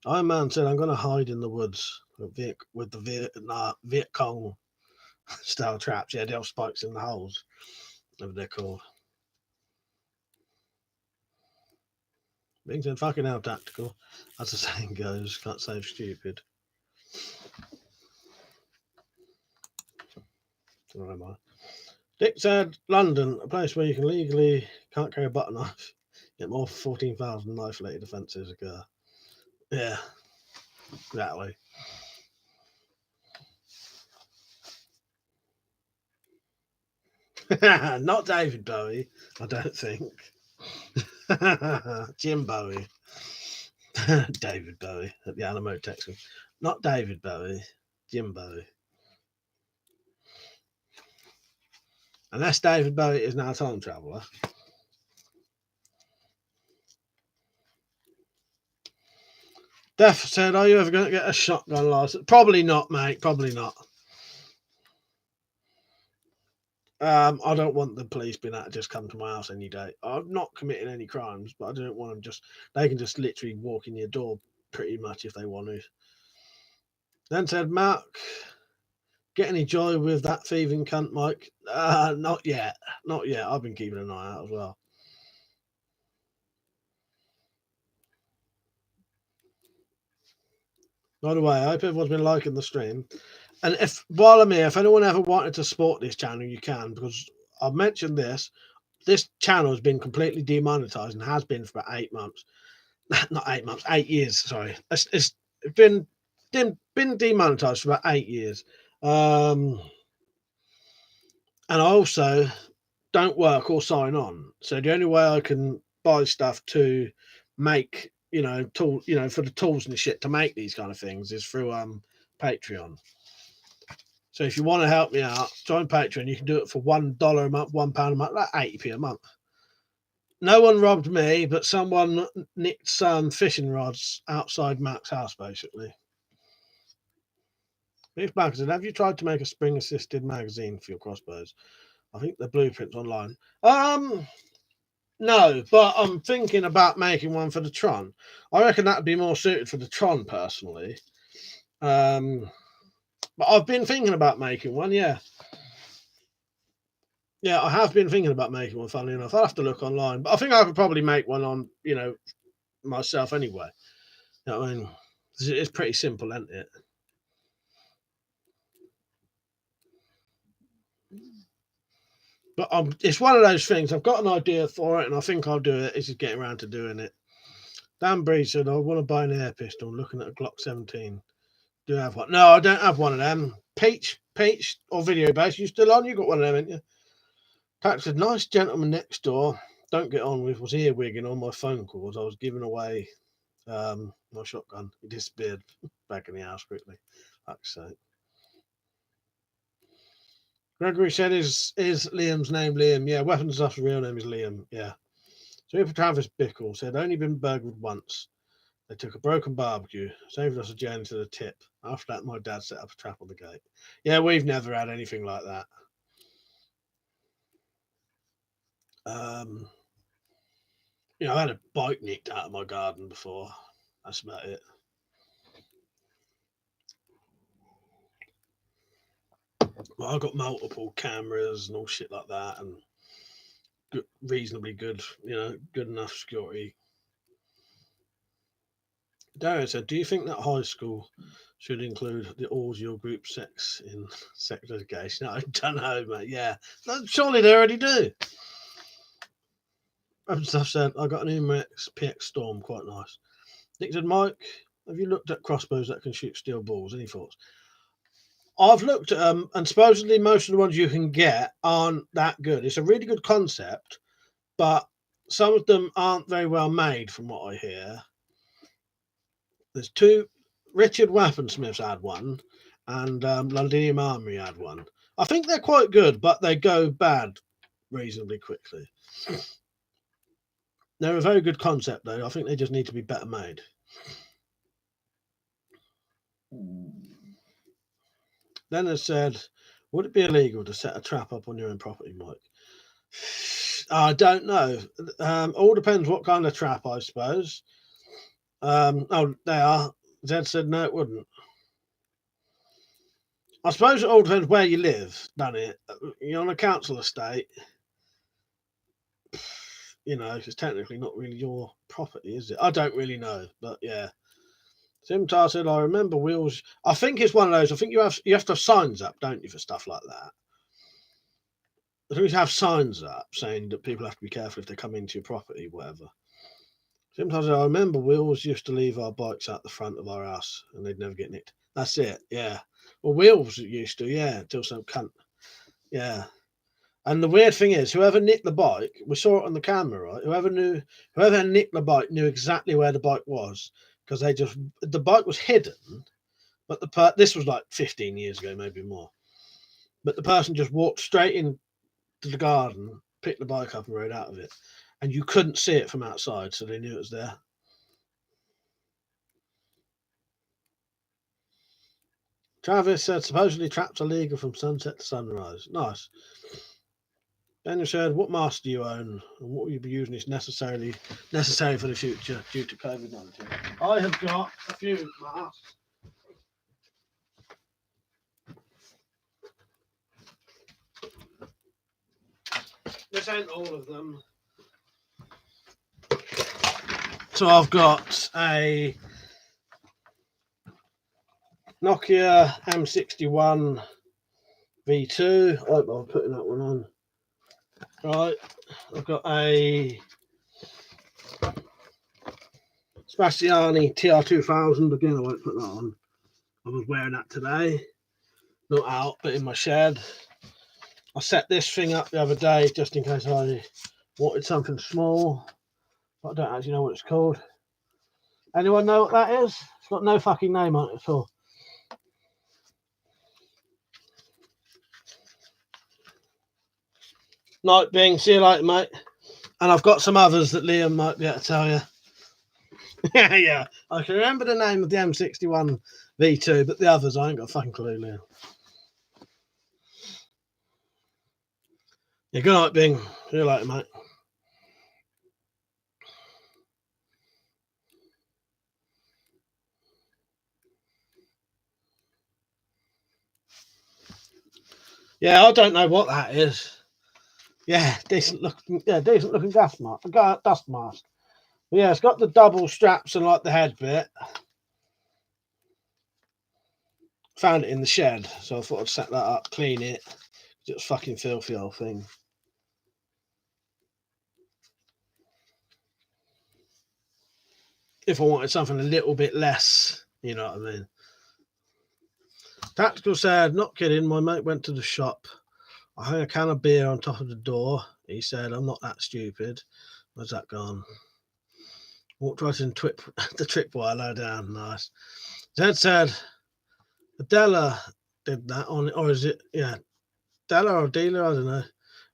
Iron Man said I'm going to hide in the woods with the Viet Cong style traps. Yeah, they have spikes in the holes, whatever they're called. Being said, fucking hell, tactical. As the saying goes, can't save stupid. Where am I? Dick said, London, a place where you can legally can't carry a butter knife. Get more 14,000 knife-related offences occur. Yeah, exactly. Not David Bowie, I don't think. Jim Bowie. David Bowie at the Alamo Texan. Not David Bowie, Jim Bowie. Unless David Bowie is now a time traveller. Def said, are you ever going to get a shotgun license? Probably not, mate. Probably not. I don't want the police being able to just come to my house any day. I'm not committing any crimes, but I don't want them they can just literally walk in your door pretty much if they want to. Then said, Mark, get any joy with that thieving cunt, Mike? Not yet. Not yet. I've been keeping an eye out as well. By the way, I hope everyone's been liking the stream. And while I'm here, if anyone ever wanted to support this channel, you can, because I've mentioned this. This channel has been completely demonetized and has been for about 8 months. Not 8 months, 8 years. Sorry, it's been demonetized for about 8 years. And I also don't work or sign on, so the only way I can buy stuff to make, for the tools and shit to make these kind of things is through Patreon. So if you want to help me out, join Patreon. You can do it for $1 a month, £1 a month, like 80p a month. No one robbed me, but someone nicked some fishing rods outside Mac's house, basically. Beef Magazine, have you tried to make a spring-assisted magazine for your crossbows? I think the blueprint's online. No, but I'm thinking about making one for the Tron. I reckon that would be more suited for the Tron, personally. But I've been thinking about making one, yeah. Yeah, I have been thinking about making one, funnily enough. I'll have to look online. But I think I could probably make one on, myself anyway. You know what I mean? It's pretty simple, isn't it? But it's one of those things. I've got an idea for it, and I think I'll do it. It's just getting around to doing it. Dan Bree said, I want to buy an air pistol. Looking at a Glock 17. Do you have one? No, I don't have one of them. Peach, or video base. You still on? You got one of them, haven't you? Pat said, nice gentleman next door. Don't get on with was earwigging on my phone calls. I was giving away my shotgun. He disappeared back in the house quickly. Fuck's sake. Gregory said, is Liam's name Liam? Yeah, Weapons Stuff's real name is Liam. Yeah. So for Travis Bickle said, only been burgled once. They took a broken barbecue, saved us a journey to the tip. After that, my dad set up a trap on the gate. Yeah, we've never had anything like that. I had a bike nicked out of my garden before. That's about it. Well, I've got multiple cameras and all shit like that, and reasonably good, good enough security. Darren said, "Do you think that high school should include the all-your group sex in sex education?" I don't know, mate. Yeah, surely they already do. As I've said, I got an Umarex PX Storm, quite nice. Nick said, "Mike, have you looked at crossbows that can shoot steel balls? Any thoughts?" I've looked at them, and supposedly most of the ones you can get aren't that good. It's a really good concept, but some of them aren't very well made, from what I hear. There's two. Richard Weaponsmiths had one, and Londinium Armory had one. I think they're quite good, but they go bad reasonably quickly. They're a very good concept, though. I think they just need to be better made. Then it said, "Would it be illegal to set a trap up on your own property, Mike?" I don't know. All depends what kind of trap, I suppose. Oh, they are. Zed said no, it wouldn't. I suppose it all depends where you live, doesn't it? You're on a council estate. It's technically not really your property, is it? I don't really know, but yeah. Simtar said, "I remember wheels." I think it's one of those. I think you have to have signs up, don't you, for stuff like that? I think you have signs up saying that people have to be careful if they come into your property, whatever. Sometimes I remember we always used to leave our bikes out the front of our house and they'd never get nicked. That's it, yeah. Well, Wheels used to, yeah, until some cunt. Yeah. And the weird thing is, whoever nicked the bike, we saw it on the camera, right? Whoever nicked the bike knew exactly where the bike was because the bike was hidden, but this was like 15 years ago, maybe more. But the person just walked straight into the garden, picked the bike up and rode out of it. And you couldn't see it from outside, so they knew it was there. Travis said, "Supposedly traps are legal from sunset to sunrise." Nice. Daniel said, "What mask do you own, and what will you be using is necessary for the future due to COVID-19?" I have got a few masks. This ain't all of them. So I've got a Nokia M61 V2. I hope I'm putting that one on. Right. I've got a Spaziani TR2000. Again, I won't put that on. I was wearing that today. Not out, but in my shed. I set this thing up the other day just in case I wanted something small. But I don't actually know what it's called. Anyone know what that is? It's got no fucking name on it at all. Night Bing, see you later, mate. And I've got some others that Liam might be able to tell you. Yeah, I can remember the name of the M61 V2, but the others I ain't got a fucking clue, Liam. Yeah, good night, Bing. See you later, mate. Yeah, I don't know what that is. Yeah, decent looking dust mask. But yeah, it's got the double straps and like the head bit. Found it in the shed, so I thought I'd set that up, clean it. It was fucking filthy old thing. If I wanted something a little bit less, you know what I mean. Tactical said, "Not kidding, my mate went to the shop. I hung a can of beer on top of the door. He said, I'm not that stupid." Where's that gone? Walked right in the tripwire low down. Nice. Zed said, "Adela did that on it, or is it, yeah, Della or dealer, I don't know.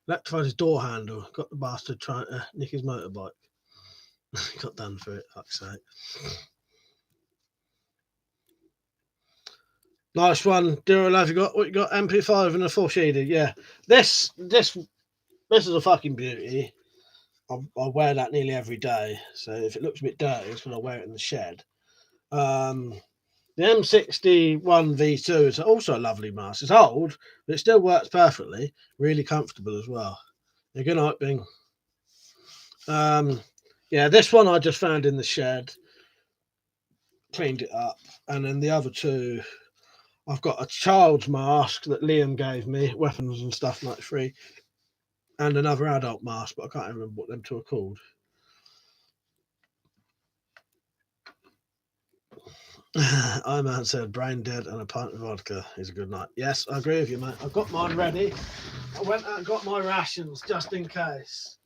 Electrified his door handle. Got the bastard trying to nick his motorbike." Got done for it, fuck's sake. Nice one, Duro Love. You got MP5 and a full shader. Yeah, this is a fucking beauty. I wear that nearly every day. So if it looks a bit dirty, it's when I wear it in the shed. The M61 V2 is also a lovely mask. It's old, but it still works perfectly. Really comfortable as well. Yeah, good night, Bing. Yeah, this one I just found in the shed, cleaned it up, and then the other two, I've got a child's mask that Liam gave me, weapons and stuff like free, and another adult mask, but I can't remember what them two are called. Man said brain dead and a pint of vodka is a good night. Yes, I agree with you, mate. I've got mine ready. I went out and got my rations just in case.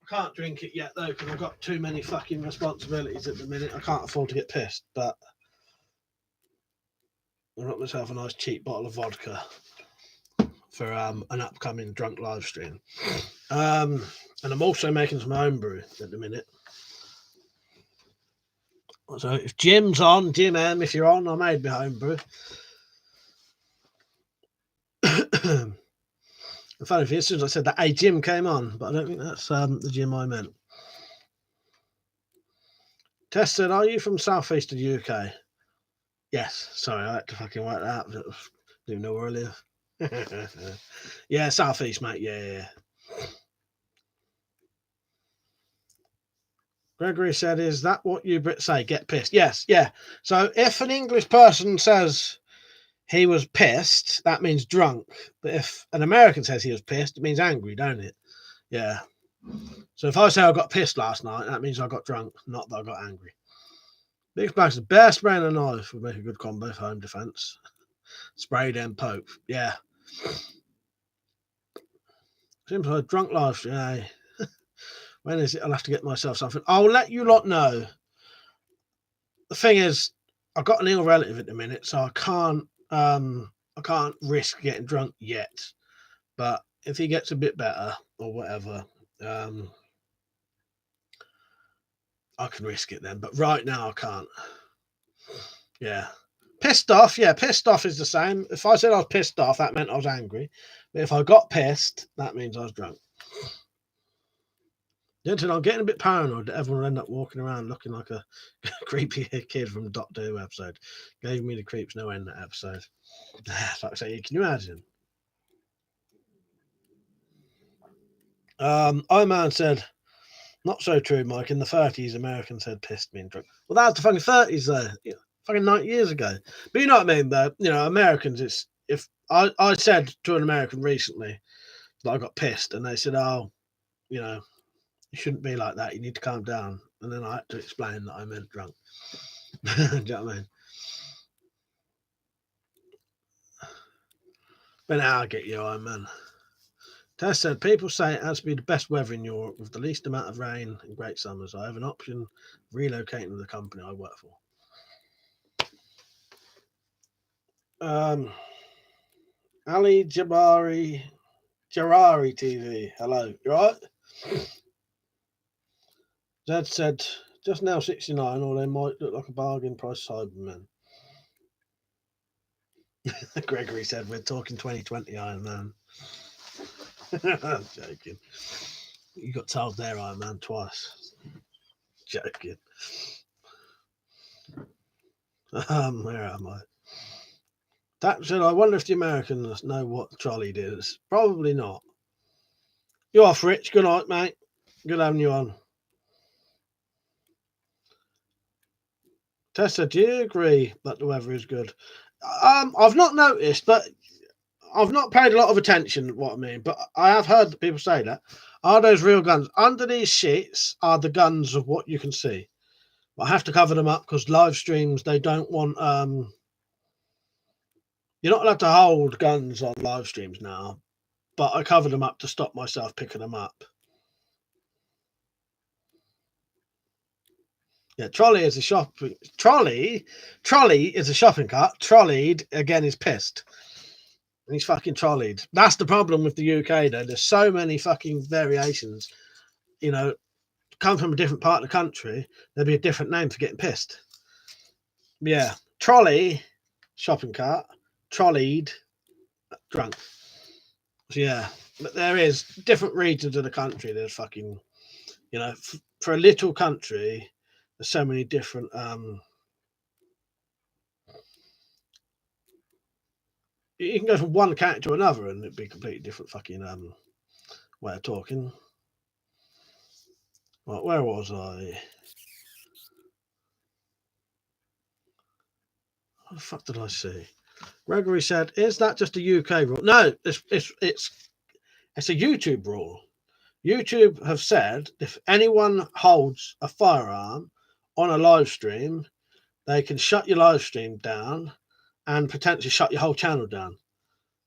I can't drink it yet though because I've got too many fucking responsibilities at the minute. I can't afford to get pissed, but I got myself a nice cheap bottle of vodka for an upcoming drunk live stream. And I'm also making some homebrew at the minute. So if Jim's on, Jim M, if you're on, I made my homebrew. Funny if as soon as I said that, hey, Jim came on, but I don't think that's the Jim I meant. Tess said, are you from southeast of the UK? Yes. Sorry, I had to fucking work that out. Didn't even know where I live. Yeah, southeast, mate. Yeah. Gregory said, is that what you Brits say? Get pissed. Yes, yeah. So if an English person says he was pissed, that means drunk. But if an American says he was pissed, it means angry, don't it? Yeah. So if I say I got pissed last night, that means I got drunk, not that I got angry. Big Splash, the bear spray and a knife would make a good combo for home defence. Spray then poke. Yeah. Seems like a drunk life. Yeah. When is it? I'll have to get myself something. I'll let you lot know. The thing is, I've got an ill relative at the minute, so I can't risk getting drunk yet. But if he gets a bit better or whatever, I can risk it then. But right now I can't. Yeah. Pissed off, yeah, pissed off is the same. If I said I was pissed off, that meant I was angry. But if I got pissed, that means I was drunk. I'm getting a bit paranoid that everyone will end up walking around looking like a creepy kid from the Doctor Who episode. Gave me the creeps no end that episode. Like I say, can you imagine? Man said, not so true, Mike. In the 30s, Americans said pissed me and drunk. Well, that was the fucking 30s, though. Fucking 90 years ago. But you know what I mean, though? You know, Americans, it's if I said to an American recently that I got pissed, and they said, oh, you know, you shouldn't be like that. You need to calm down. And then I had to explain that I meant drunk. Do you know what I mean? But now I get you, man. Tess said, people say it has to be the best weather in Europe with the least amount of rain and great summers. I have an option of relocating to the company I work for. Ali Jabari TV. Hello, you right? Zed said, just now 69, or they might look like a bargain price Cybermen. Gregory said, we're talking 2020 Iron Man. I'm joking. You got told there, Iron Man, twice. Joking. Where am I? That said, I wonder if the Americans know what trolley is. Probably not. You off, Rich? Good night, mate. Good having you on. Tessa, do you agree that the weather is good? I've not noticed, but I've not paid a lot of attention to what I mean, but I have heard that people say that. Are those real guns? Under these sheets are the guns of what you can see. I have to cover them up because live streams, they don't want you're not allowed to hold guns on live streams now, but I cover them up to stop myself picking them up. Yeah, trolley is a shopping trolley is a shopping cart. Trolleyed again is pissed. He's fucking trolleyed. That's the problem with the UK though. There's so many fucking variations. You know, come from a different part of the country, there'd be a different name for getting pissed. Yeah. Trolley, shopping cart, trolleyed, drunk. So yeah. But there is different regions of the country. There's fucking, you know, for a little country, there's so many different You can go from one cat to another, and it'd be a completely different fucking way of talking. Right, where was I? What the fuck did I see? Gregory said, "Is that just a UK rule?" No, it's a YouTube rule. YouTube have said if anyone holds a firearm on a live stream, they can shut your live stream down and potentially shut your whole channel down.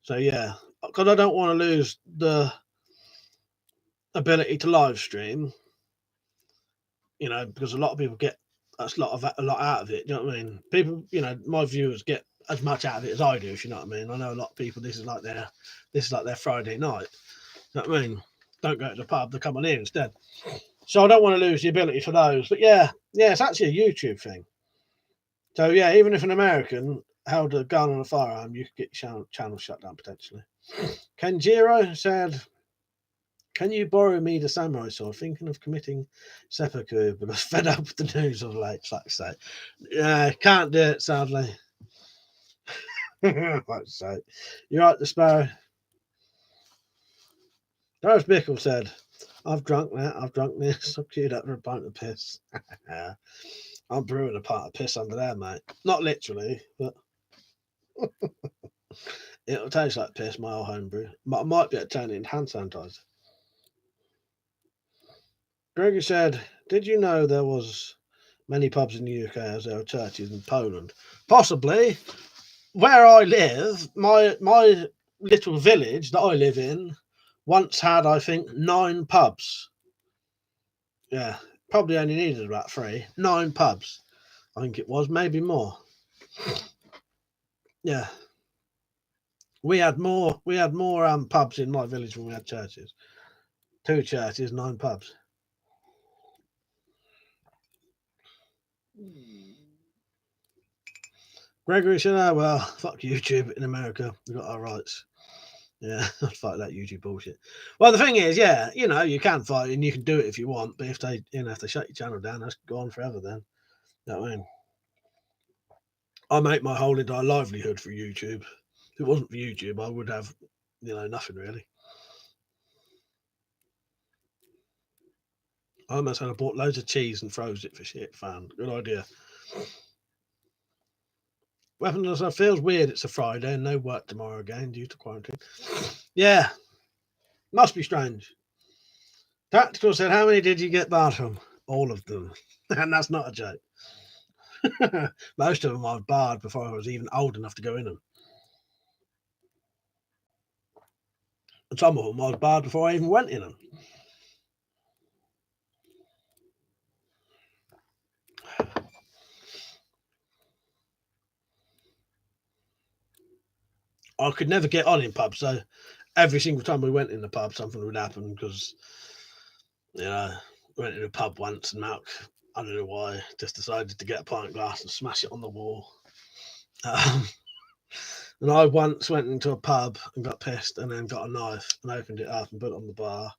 So yeah, because I don't want to lose the ability to live stream, because a lot of people get a lot out of it. You know what I mean? People, my viewers get as much out of it as I do. If you know what I mean. I know a lot of people. This is like their Friday night. You know what I mean? Don't go to the pub. They come on in instead. So I don't want to lose the ability for those. But yeah, it's actually a YouTube thing. So yeah, even if an American held a gun and a firearm, you could get your channel shut down potentially. Kenjiro said, "Can you borrow me the samurai sword? Thinking of committing seppuku, but I'm fed up with the news of late." Fuck's sake. Yeah, can't do it, sadly. Fuck's sake. You're right, the Sparrow. Doris Bickle said, "I've drunk that, I've drunk this, I've queued up for a pint of piss." I'm brewing a pint of piss under there, mate. Not literally, but it'll taste like piss, my old homebrew. But I might be able to turn it into hand sanitizer. Gregory said, "Did you know there was many pubs in the UK as there are churches in Poland?" Possibly. Where I live, my little village that I live in once had, I think, 9 pubs. Yeah, probably only needed about 3. 9 pubs, I think it was, maybe more. Yeah, we had more pubs in my village than we had churches. 2 churches, 9 pubs. Gregory said, "Oh well, fuck YouTube in America. We've got our rights." Yeah, fuck that YouTube bullshit. Well, the thing is, yeah, you can fight and you can do it if you want, but if they shut your channel down, that's gone forever. Then, you know what I mean? I make my whole entire livelihood for YouTube. If it wasn't for YouTube, I would have, nothing really. I almost had bought loads of cheese and froze it for shit. Fan, good idea. Weapons, it feels weird. It's a Friday and no work tomorrow again due to quarantine. Yeah, must be strange. Tactical said, "How many did you get barred from?" All of them, and that's not a joke. Most of them I was barred before I was even old enough to go in them. And some of them I was barred before I even went in them. I could never get on in pubs, so every single time we went in the pub, something would happen because, we went in a pub once and Malk, I don't know why, just decided to get a pint glass and smash it on the wall. And I once went into a pub and got pissed and then got a knife and opened it up and put it on the bar,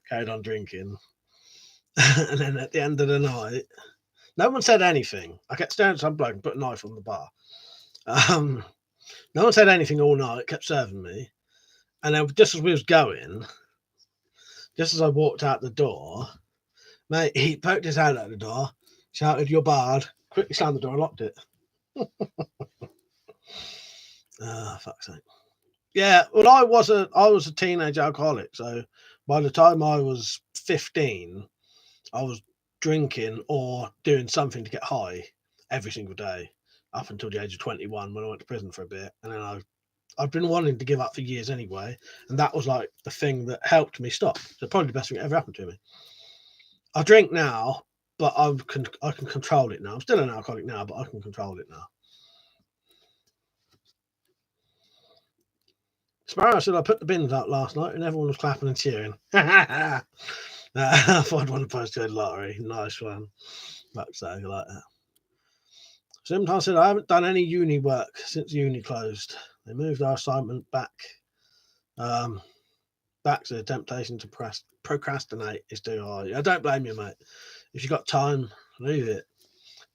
carried on drinking. And then at the end of the night, no one said anything. I kept staring at some bloke and put a knife on the bar. No one said anything all night, kept serving me. And then just as we was going, just as I walked out the door, mate, he poked his hand out the door, shouted, "You're barred," quickly slammed the door and locked it. Fuck's sake. Yeah, well, I was a teenage alcoholic, so by the time I was 15, I was drinking or doing something to get high every single day up until the age of 21 when I went to prison for a bit, and then I've been wanting to give up for years anyway, and that was like the thing that helped me stop. So probably the best thing that ever happened to me. I drink now, but I can control it now. I'm still an alcoholic now, but I can control it now. Sparrow said, "I put the bins out last night and everyone was clapping and cheering." I thought I'd won the postcode lottery. Nice one. Like that. Sometimes said, "I haven't done any uni work since uni closed. They moved our assignment back. Back to the temptation to procrastinate is too high." I don't blame you, mate. If you got time, leave it.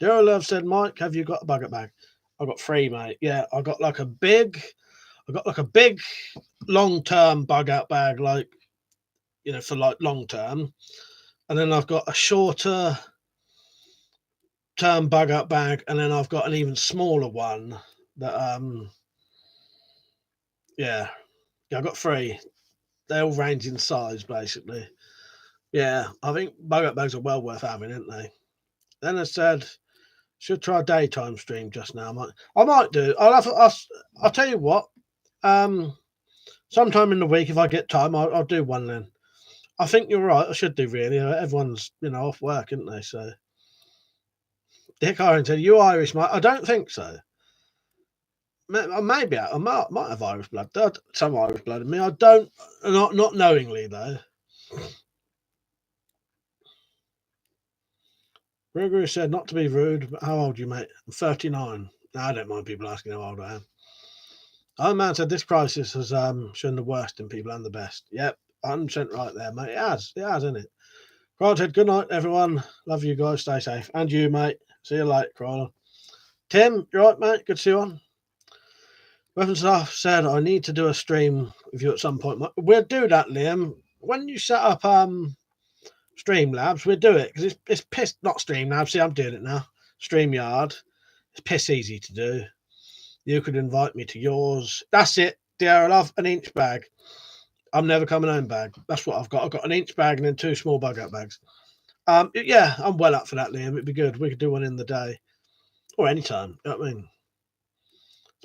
Daryl Love said, "Mike, have you got a bucket bag?" I got 3, mate. Yeah, I got like a big I've got like a big long-term bug out bag, like, you know, for like long term, and then I've got a shorter term bug out bag, and then I've got an even smaller one that yeah, I've got three. They all range in size basically. Yeah, I think bug out bags are well worth having, aren't they? Then I said, should try a daytime stream just now. I might do. I'll tell you what. Sometime in the week, if I get time, I'll do one then. I think you're right. I should do really. Everyone's, you know, off work, isn't they? So Dick Iron said, "You Irish, mate?" I don't think so. Maybe I might have Irish blood. Some Irish blood in me. I don't. Not knowingly though. Gregory said, "Not to be rude, but how old are you, mate?" I'm 39. No, I don't mind people asking how old I am. Oh man said this crisis has shown the worst in people and the best. Yep, 100% right there, mate. It has, isn't it? Grant said, "Good night, everyone. Love you guys. Stay safe." And you, mate. See you later, Crawler. Tim, you right, mate? Good to see you on. Weapon Staff said, "I need to do a stream with you at some point." We'll do that, Liam. When you set up Streamlabs, we'll do it because it's piss, not Streamlabs. See, I'm doing it now. StreamYard. It's piss easy to do. You could invite me to yours. That's it, dear. I love an inch bag. I'm never coming home bag. That's what I've got. I've got an inch bag and then two small bug out bags. Yeah, I'm well up for that, Liam. It'd be good. We could do one in the day or anytime. You know what I mean?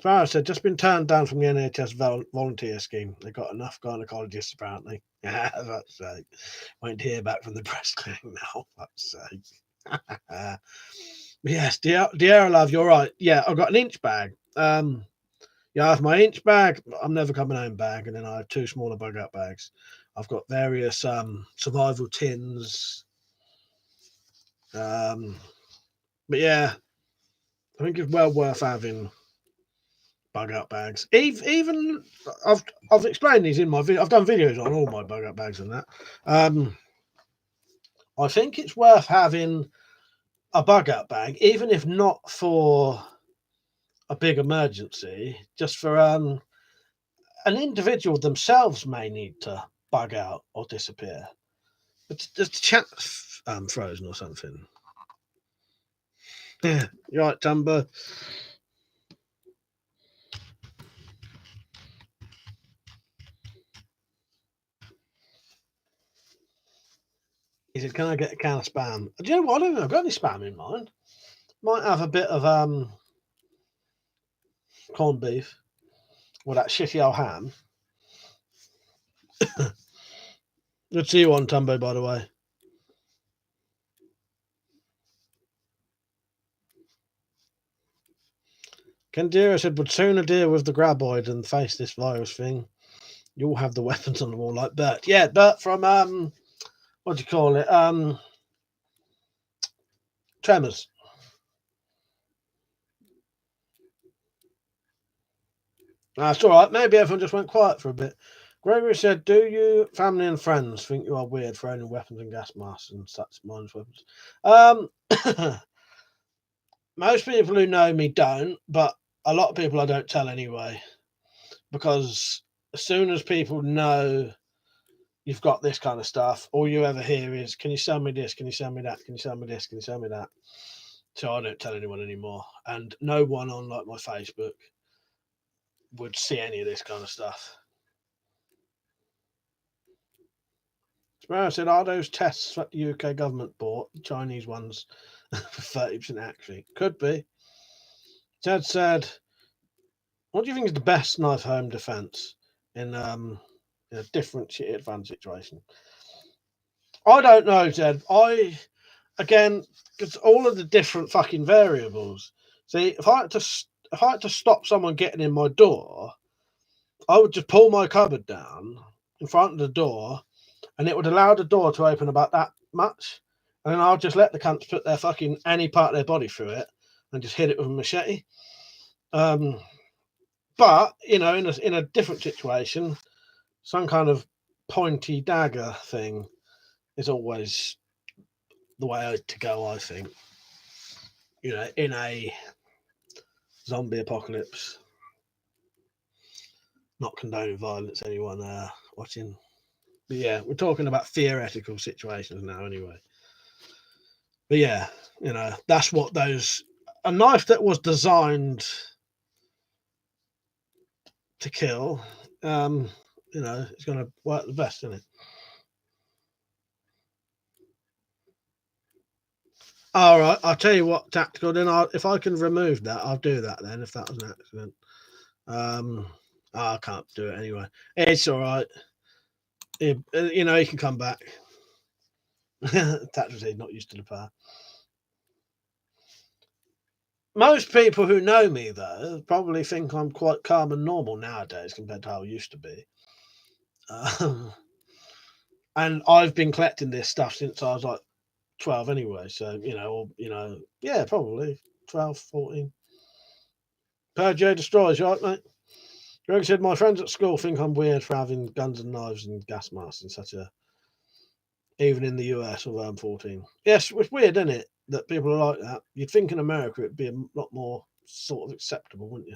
Sparrow said, just been turned down from the NHS volunteer scheme. They got enough gynecologists, apparently. Yeah, that's sake. Won't hear back from the breast clinic now. That's sake. Yes, Dear Love, you're right. Yeah, I've got an inch bag. Yeah, I have my inch bag, I'm never coming home bag, and then I have two smaller bug out bags. I've got various survival tins. But yeah, I think it's well worth having bug out bags. Even I've explained these in my video. I've done videos on all my bug out bags and that. I think it's worth having a bug out bag, even if not for a big emergency, just for an individual themselves may need to bug out or disappear. But the chat frozen or something. Yeah, you're right, Tumber. He said, "Can I get a can of spam?" Do you know what? I don't know. I've got any spam in mind. Might have a bit of corned beef or that shitty old ham. Good to see you on, Tumbo, by the way. Kendira said, "Would sooner deal with the graboid than face this virus thing. You'll have the weapons on the wall like Bert." Yeah, Bert from what do you call it? Tremors. That's all right. Maybe everyone just went quiet for a bit. Gregory said, "Do you, family and friends, think you are weird for owning weapons and gas masks and such mindless weapons?" Most people who know me don't, but a lot of people I don't tell anyway, because as soon as people know you've got this kind of stuff, all you ever hear is, "Can you sell me this? Can you sell me that? Can you sell me this? Can you sell me that?" So I don't tell anyone anymore, and no one on like my Facebook would see any of this kind of stuff. Sparrow said, "Are those tests that the UK government bought, the Chinese ones, for 30% accuracy?" Could be. Ted said, "What do you think is the best knife home defense in a differentiated van situation?" I don't know, Ted. Again, because all of the different fucking variables. See, if I had to stop someone getting in my door, I would just pull my cupboard down in front of the door, and it would allow the door to open about that much, and then I'll just let the cunts put their fucking any part of their body through it and just hit it with a machete. But you know, in a different situation, some kind of pointy dagger thing is always the way to go, I think. You know, in a zombie apocalypse. not condoning violence, anyone watching. But yeah, we're talking about theoretical situations now anyway. But yeah, that's what a knife that was designed to kill, it's going to work the best, isn't it? All right, I'll tell you what, tactical. Then if I can remove that, I'll do that. Then if that was an accident, I can't do it anyway. It's all right. He can come back. Tactical, not used to the power. Most people who know me, though, probably think I'm quite calm and normal nowadays compared to how I used to be. And I've been collecting this stuff since I was like 12 anyway. So, yeah, probably 12, 14. Purge destroys, right, mate? Greg said, my friends at school think I'm weird for having guns and knives and gas masks in even in the US, although I'm 14. Yes, it's weird, isn't it, that people are like that? You'd think in America it'd be a lot more sort of acceptable, wouldn't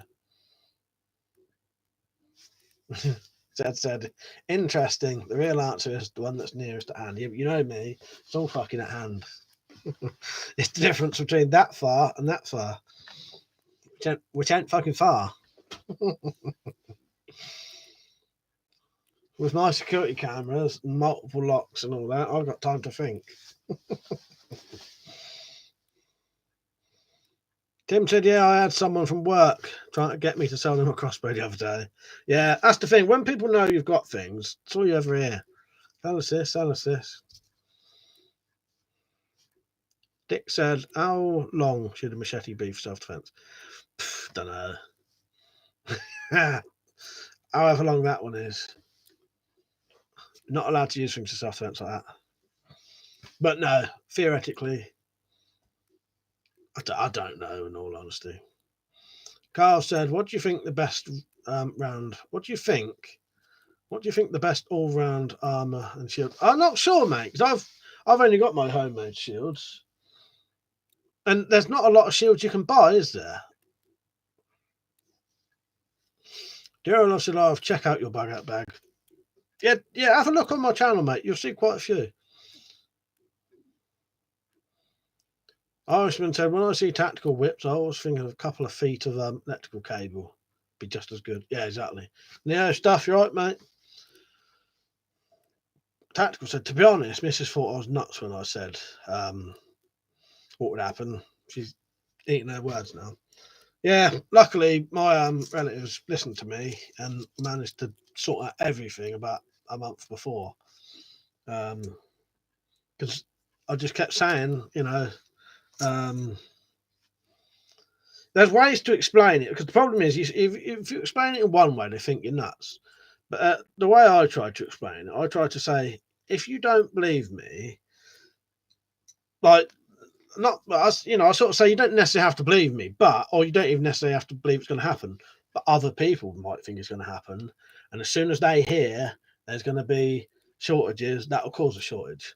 you? said, interesting. The real answer is the one that's nearest at hand. You know me, it's all fucking at hand. It's the difference between that far and that far, which ain't fucking far. With my security cameras and multiple locks and all that, I've got time to think. Tim said, yeah, I had someone from work trying to get me to sell them a crossbow the other day. Yeah, that's the thing. When people know you've got things, that's all you ever hear. Sell us this, sell us this. Dick said, how long should a machete be for self-defense? Don't know. However long that one is. Not allowed to use things for self-defense like that. But no, theoretically, I don't know, in all honesty. Carl said, what do you think the best round? What do you think the best all-round armor and shield? I'm not sure, mate, because I've only got my homemade shields, and there's not a lot of shields you can buy, is there? Dear Love said, "I've check out your bug out bag." Yeah, have a look on my channel, mate. You'll see quite a few. Irishman said, when I see tactical whips, I always think of a couple of feet of electrical cable. Be just as good. Yeah, exactly. Neo stuff, you're right, mate. Tactical said, to be honest, Mrs. thought I was nuts when I said what would happen. She's eating her words now. Yeah, luckily my relatives listened to me and managed to sort out everything about a month before. Because I just kept saying, there's ways to explain it. Because the problem is, if you explain it in one way, they think you're nuts. But the way I try to explain it, I try to say, if you don't believe me, like, not us, I sort of say you don't necessarily have to believe me, or you don't even necessarily have to believe it's going to happen, but other people might think it's going to happen, and as soon as they hear there's going to be shortages, that will cause a shortage,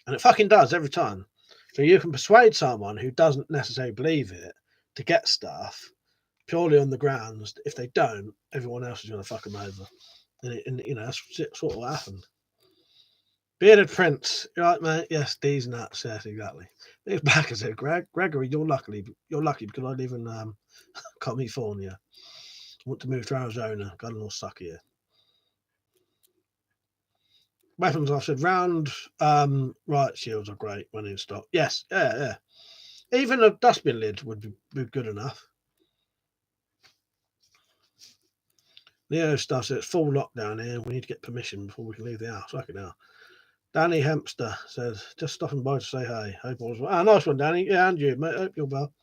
and it fucking does every time. So you can persuade someone who doesn't necessarily believe it to get stuff purely on the grounds that if they don't, everyone else is going to fuck them over, and that's sort of what happened. Bearded Prince, you right, mate? Yes, these nuts. Yes, exactly. It's back as it, Gregory. You're lucky because I live in California. I want to move to Arizona. Got a little suck here. Weapons, I've said round riot shields are great when in stock. Yes, yeah. Even a dustbin lid would be good enough. Leo stuff says full lockdown here. We need to get permission before we can leave the house. Fucking hell. Danny Hempster says, just stopping by to say hey. Hope all's well. Nice one, Danny. Yeah, and you, mate. Hope you're well.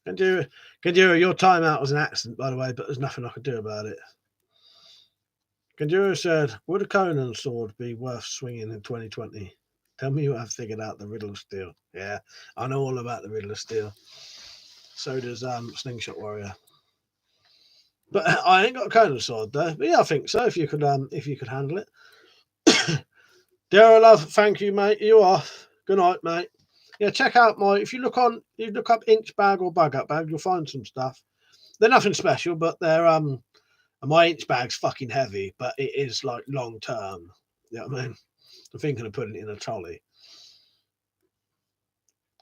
Kandura, your timeout was an accident, by the way, but there's nothing I could do about it. Kandura said, would a Conan sword be worth swinging in 2020? Tell me you have figured out the riddle of steel. Yeah, I know all about the riddle of steel. So does Slingshot Warrior. But I ain't got a Conan sword though. But yeah, I think so. If you could handle it. Dear love, thank you, mate. You off. Good night, mate. Yeah, check out if you look up inch bag or bug up bag, you'll find some stuff. They're nothing special, but they're And my inch bag's fucking heavy, but it is like long term. You know what I mean? I'm thinking of putting it in a trolley.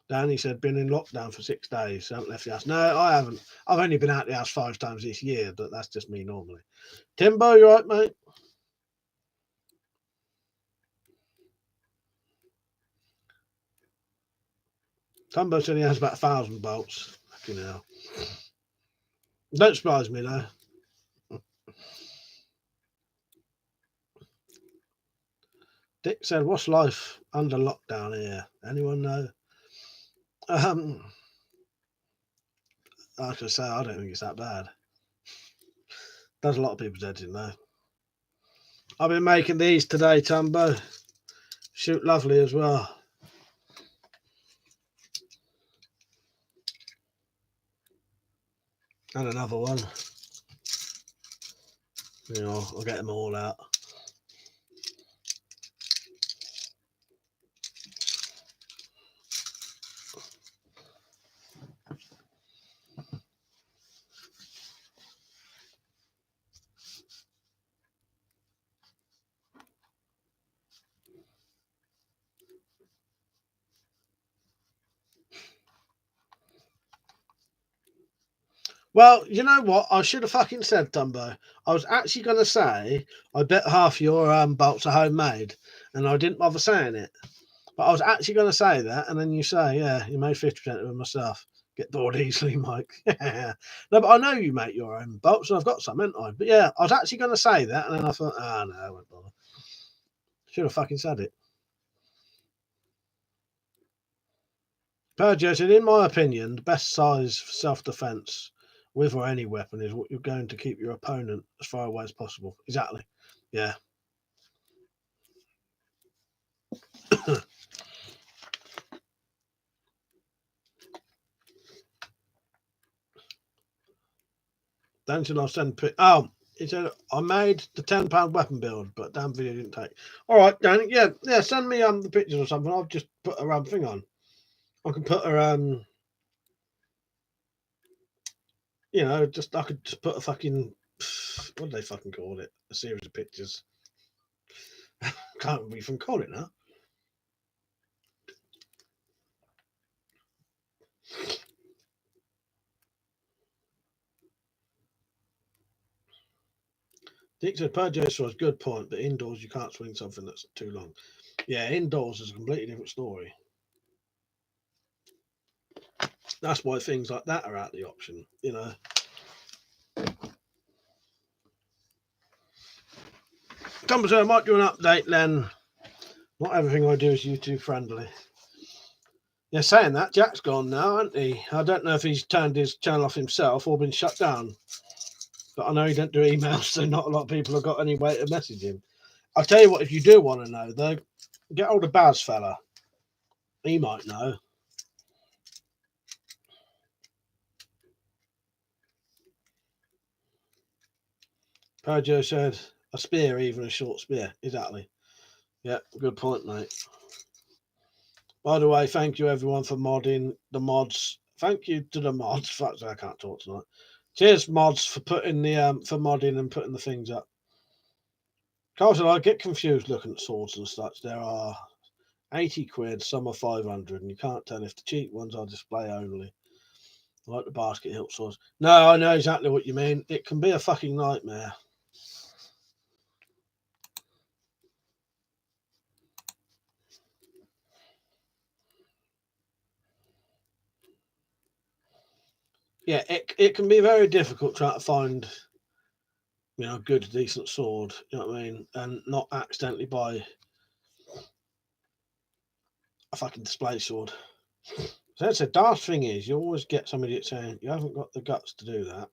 Danny said, been in lockdown for 6 days. Haven't left the house. No, I haven't. I've only been out the house 5 times this year, but that's just me normally. Timbo, you right, mate? Timbo said he has about 1,000 bolts. Fucking hell. Don't surprise me, though. Dick said, what's life under lockdown here? Anyone know? Like I say, I don't think it's that bad. There's a lot of people's heads in there. I've been making these today, Tumbo. Shoot lovely as well. And another one. You know, I'll get them all out. Well, you know what? I should have fucking said, Dumbo. I was actually going to say, I bet half your bolts are homemade, and I didn't bother saying it. But I was actually going to say that, and then you say, yeah, you made 50% of them myself. Get bored easily, Mike. Yeah. No, but I know you make your own bolts, and I've got some, haven't I? But yeah, I was actually going to say that, and then I thought, no, I won't bother. Should have fucking said it. Perjo said, in my opinion, the best size for self-defense with or any weapon is what you're going to keep your opponent as far away as possible. Exactly. Yeah. Dan said, I'll send oh, he said, I made the £10 weapon build, but damn video didn't take. All right, Dan, yeah, send me the pictures or something. I'll just put a thing on. I can put a you know, just I could just put a fucking what do they fucking call it? A series of pictures. Can't even call it now. Dick said Perjo was a good point, but indoors you can't swing something that's too long. Yeah, indoors is a completely different story. That's why things like that are out the option, you know. Tom said I might do an update then. Not everything I do is YouTube friendly. Yeah, saying that, Jack's gone now, hasn't he? I don't know if he's turned his channel off himself or been shut down. But I know he don't do emails, so not a lot of people have got any way to message him. I'll tell you what, if you do want to know, though, get hold of Baz fella. He might know. Perjo said, a spear, even a short spear. Exactly. Yeah, good point, mate. By the way, thank you everyone for modding the mods. Thank you to the mods. Fuck, I can't talk tonight. Cheers, mods, for putting the for modding and putting the things up. Carl said, I get confused looking at swords and such. There are 80 quid, some are 500, and you can't tell if the cheap ones are display only. Like the basket hilt swords. No, I know exactly what you mean. It can be a fucking nightmare. Yeah, it can be very difficult trying to find, you know, a good, decent sword, you know what I mean? And not accidentally buy a fucking display sword. So that's a daft thing is you always get somebody that's saying you haven't got the guts to do that.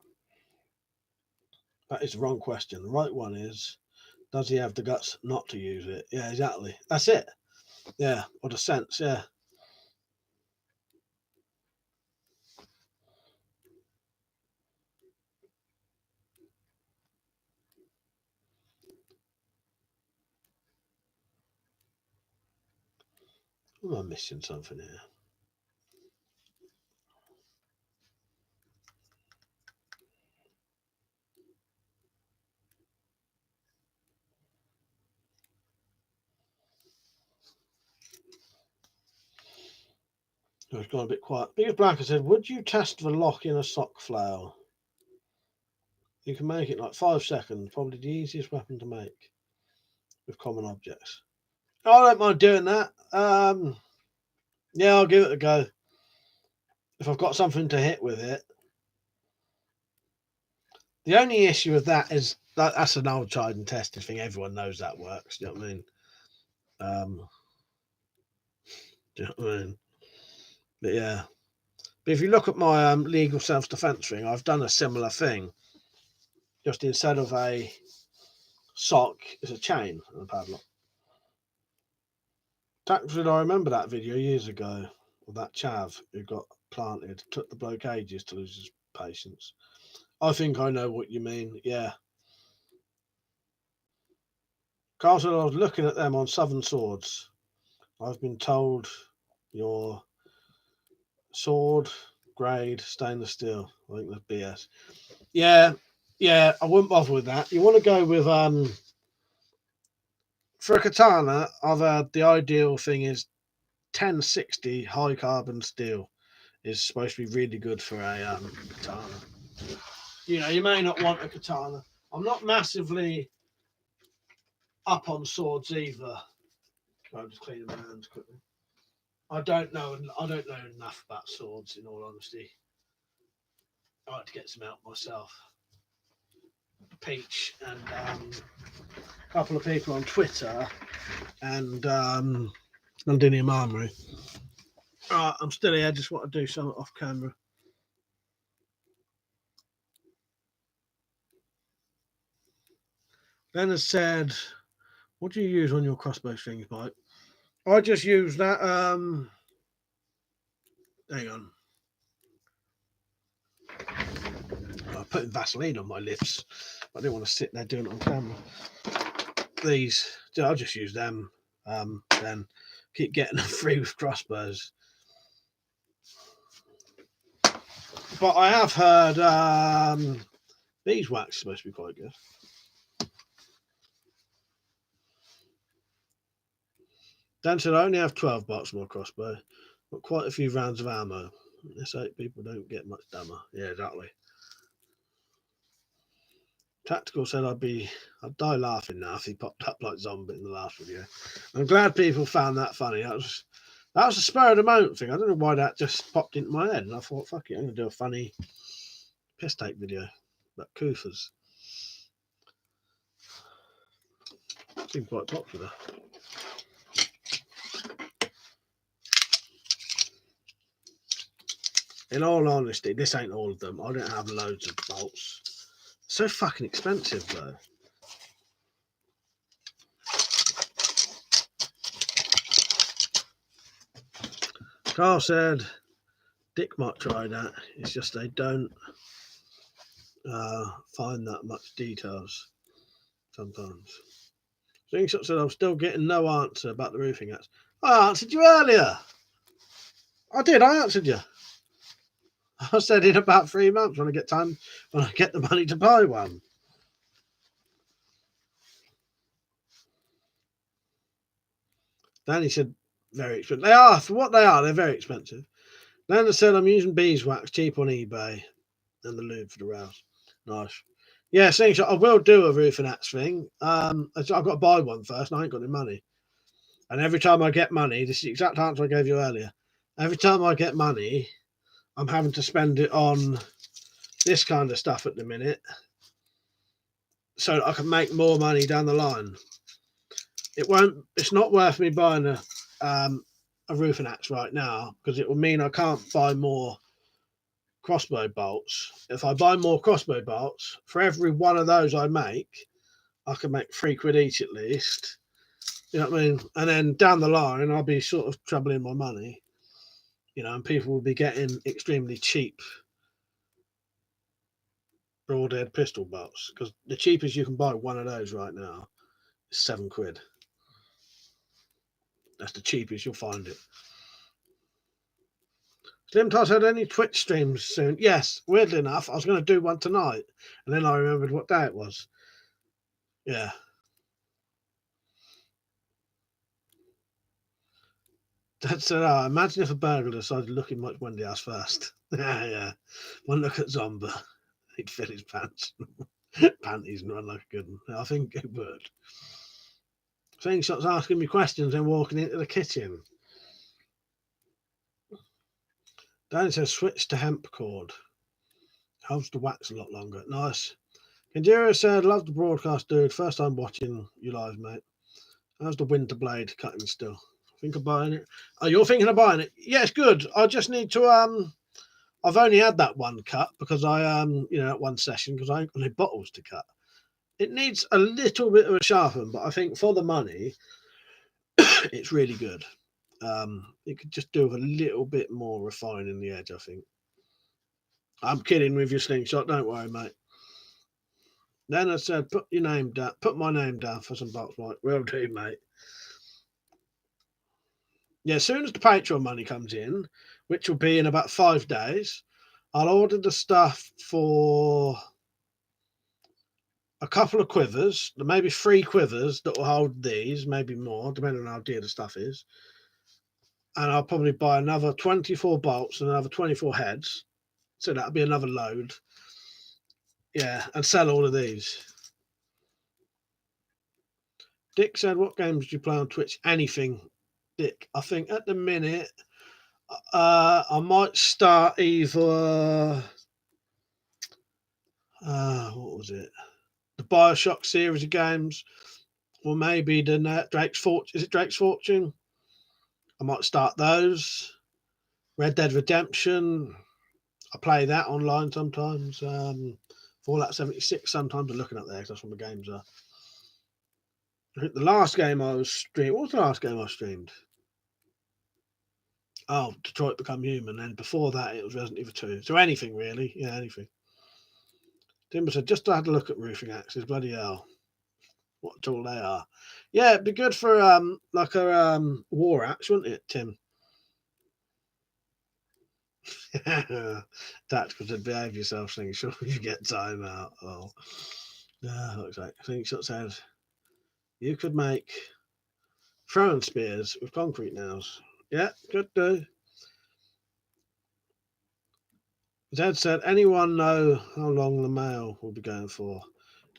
That is the wrong question. The right one is, does he have the guts not to use it? Yeah, exactly. That's it. Yeah, or the sense, yeah. Am I missing something here? It's gone a bit quiet. Biggest Blacker said, would you test the lock in a sock flail? You can make it like 5 seconds, probably the easiest weapon to make with common objects. I don't mind doing that. Yeah, I'll give it a go. If I've got something to hit with it. The only issue with that is that's an old tried and tested thing. Everyone knows that works. Do you know what I mean? Do you know what I mean? But yeah. But if you look at my legal self-defense ring, I've done a similar thing. Just instead of a sock, it's a chain and a padlock. Tactfully, I remember that video years ago of that chav who got planted. Took the bloke ages to lose his patience. I think I know what you mean. Yeah. Carl said I was looking at them on Southern Swords. I've been told your sword grade stainless steel. I think that's BS. Yeah, I wouldn't bother with that. You want to go with for a katana. I've heard the ideal thing is 1060 high carbon steel is supposed to be really good for a katana. You know, you may not want a katana. I'm not massively up on swords either. I'm just cleaning my hands quickly. I don't know enough about swords, in all honesty. I like to get some out myself. Peach and a couple of people on Twitter and Londinium Armory. Alright, I'm still here. I just want to do something off camera. Leonard said, what do you use on your crossbow strings, Mike? I just use that. Hang on. I'm putting Vaseline on my lips. I didn't want to sit there doing it on camera. These, I'll just use them. Then keep getting them free with crossbows. But I have heard beeswax is supposed to be quite good. Dan said, I only have 12 bolts on my crossbow, but quite a few rounds of ammo. Let's hope people don't get much damage. Yeah, exactly. Tactical said I'd die laughing now if he popped up like zombie in the last video. I'm glad people found that funny. That was a spur of the moment thing. I don't know why that just popped into my head, and I thought, fuck it, I'm gonna do a funny piss take video about Koofers. Seemed quite popular. In all honesty, this ain't all of them. I don't have loads of bolts. So fucking expensive though. Carl said Dick might try that. It's just they don't find that much details sometimes. Slingshot said I'm still getting no answer about the roofing ads. I answered you earlier. I did. I answered you. I said in about 3 months when I get the money to buy one. Danny said very expensive. They are, for what they are, they're very expensive. Lana said I'm using beeswax cheap on eBay and the lube for the rouse. Nice. Yeah, Slingshot, I will do a roofing axe thing. I've got to buy one first and I ain't got any money. And every time I get money, this is the exact answer I gave you earlier. Every time I get money, I'm having to spend it on this kind of stuff at the minute so that I can make more money down the line. It's not worth me buying a roofing axe right now because it will mean I can't buy more crossbow bolts. If I buy more crossbow bolts, for every one of those I make, I can make £3 each at least. You know what I mean? And then down the line, I'll be sort of troubling my money, and people will be getting extremely cheap broadhead pistol bolts because the cheapest you can buy one of those right now is £7. That's the cheapest you'll find it. Slim Toss had any Twitch streams soon? Yes, weirdly enough, I was going to do one tonight, and then I remembered what day it was. Yeah. That's imagine if a burglar decided to look in much Wendy house first. Yeah. One look at Zomba, he'd fill his pants. Panties and run like a good one. I think it would. Slingshot's asking me questions and walking into the kitchen. Danny says switch to hemp cord. Helps the wax a lot longer. Nice. Kandira said, love the broadcast, dude. First time watching you live, mate. How's the winter blade cutting still? Think of buying it? Oh, you're thinking of buying it? Yeah, it's good. I just need to I've only had that one cut because I at one session because I ain't got any bottles to cut. It needs a little bit of a sharpen, but I think for the money, it's really good. It could just do with a little bit more refining the edge, I think. I'm kidding with your slingshot, don't worry, mate. Then I said, put your name down, put my name down for some box, Mike. Will do, mate. Yeah, as soon as the Patreon money comes in, which will be in about 5 days, I'll order the stuff for a couple of quivers, maybe 3 quivers that will hold these, maybe more, depending on how dear the stuff is. And I'll probably buy another 24 bolts and another 24 heads. So that'll be another load. Yeah, and sell all of these. Dick said, what games do you play on Twitch? Anything, Dick. I think at the minute, I might start either... what was it? The Bioshock series of games, or maybe the Drake's Fortune. Is it Drake's Fortune? I might start those. Red Dead Redemption. I play that online sometimes. Fallout 76. Sometimes I'm looking up there because that's what my games are. I think the last game I was streamed. What was the last game I streamed? Oh, Detroit Become Human. And before that, it was Resident Evil 2. So anything really. Yeah, anything. Timber said, just had a look at roofing axes. Bloody hell. What a tool they are. Yeah, it'd be good for like a war axe, wouldn't it, Tim? Tactical to behave yourself, saying sure you get time out. Oh, looks like Slingshot said you could make throwing spears with concrete nails. Yeah, could do. Zed said, anyone know how long the mail will be going for?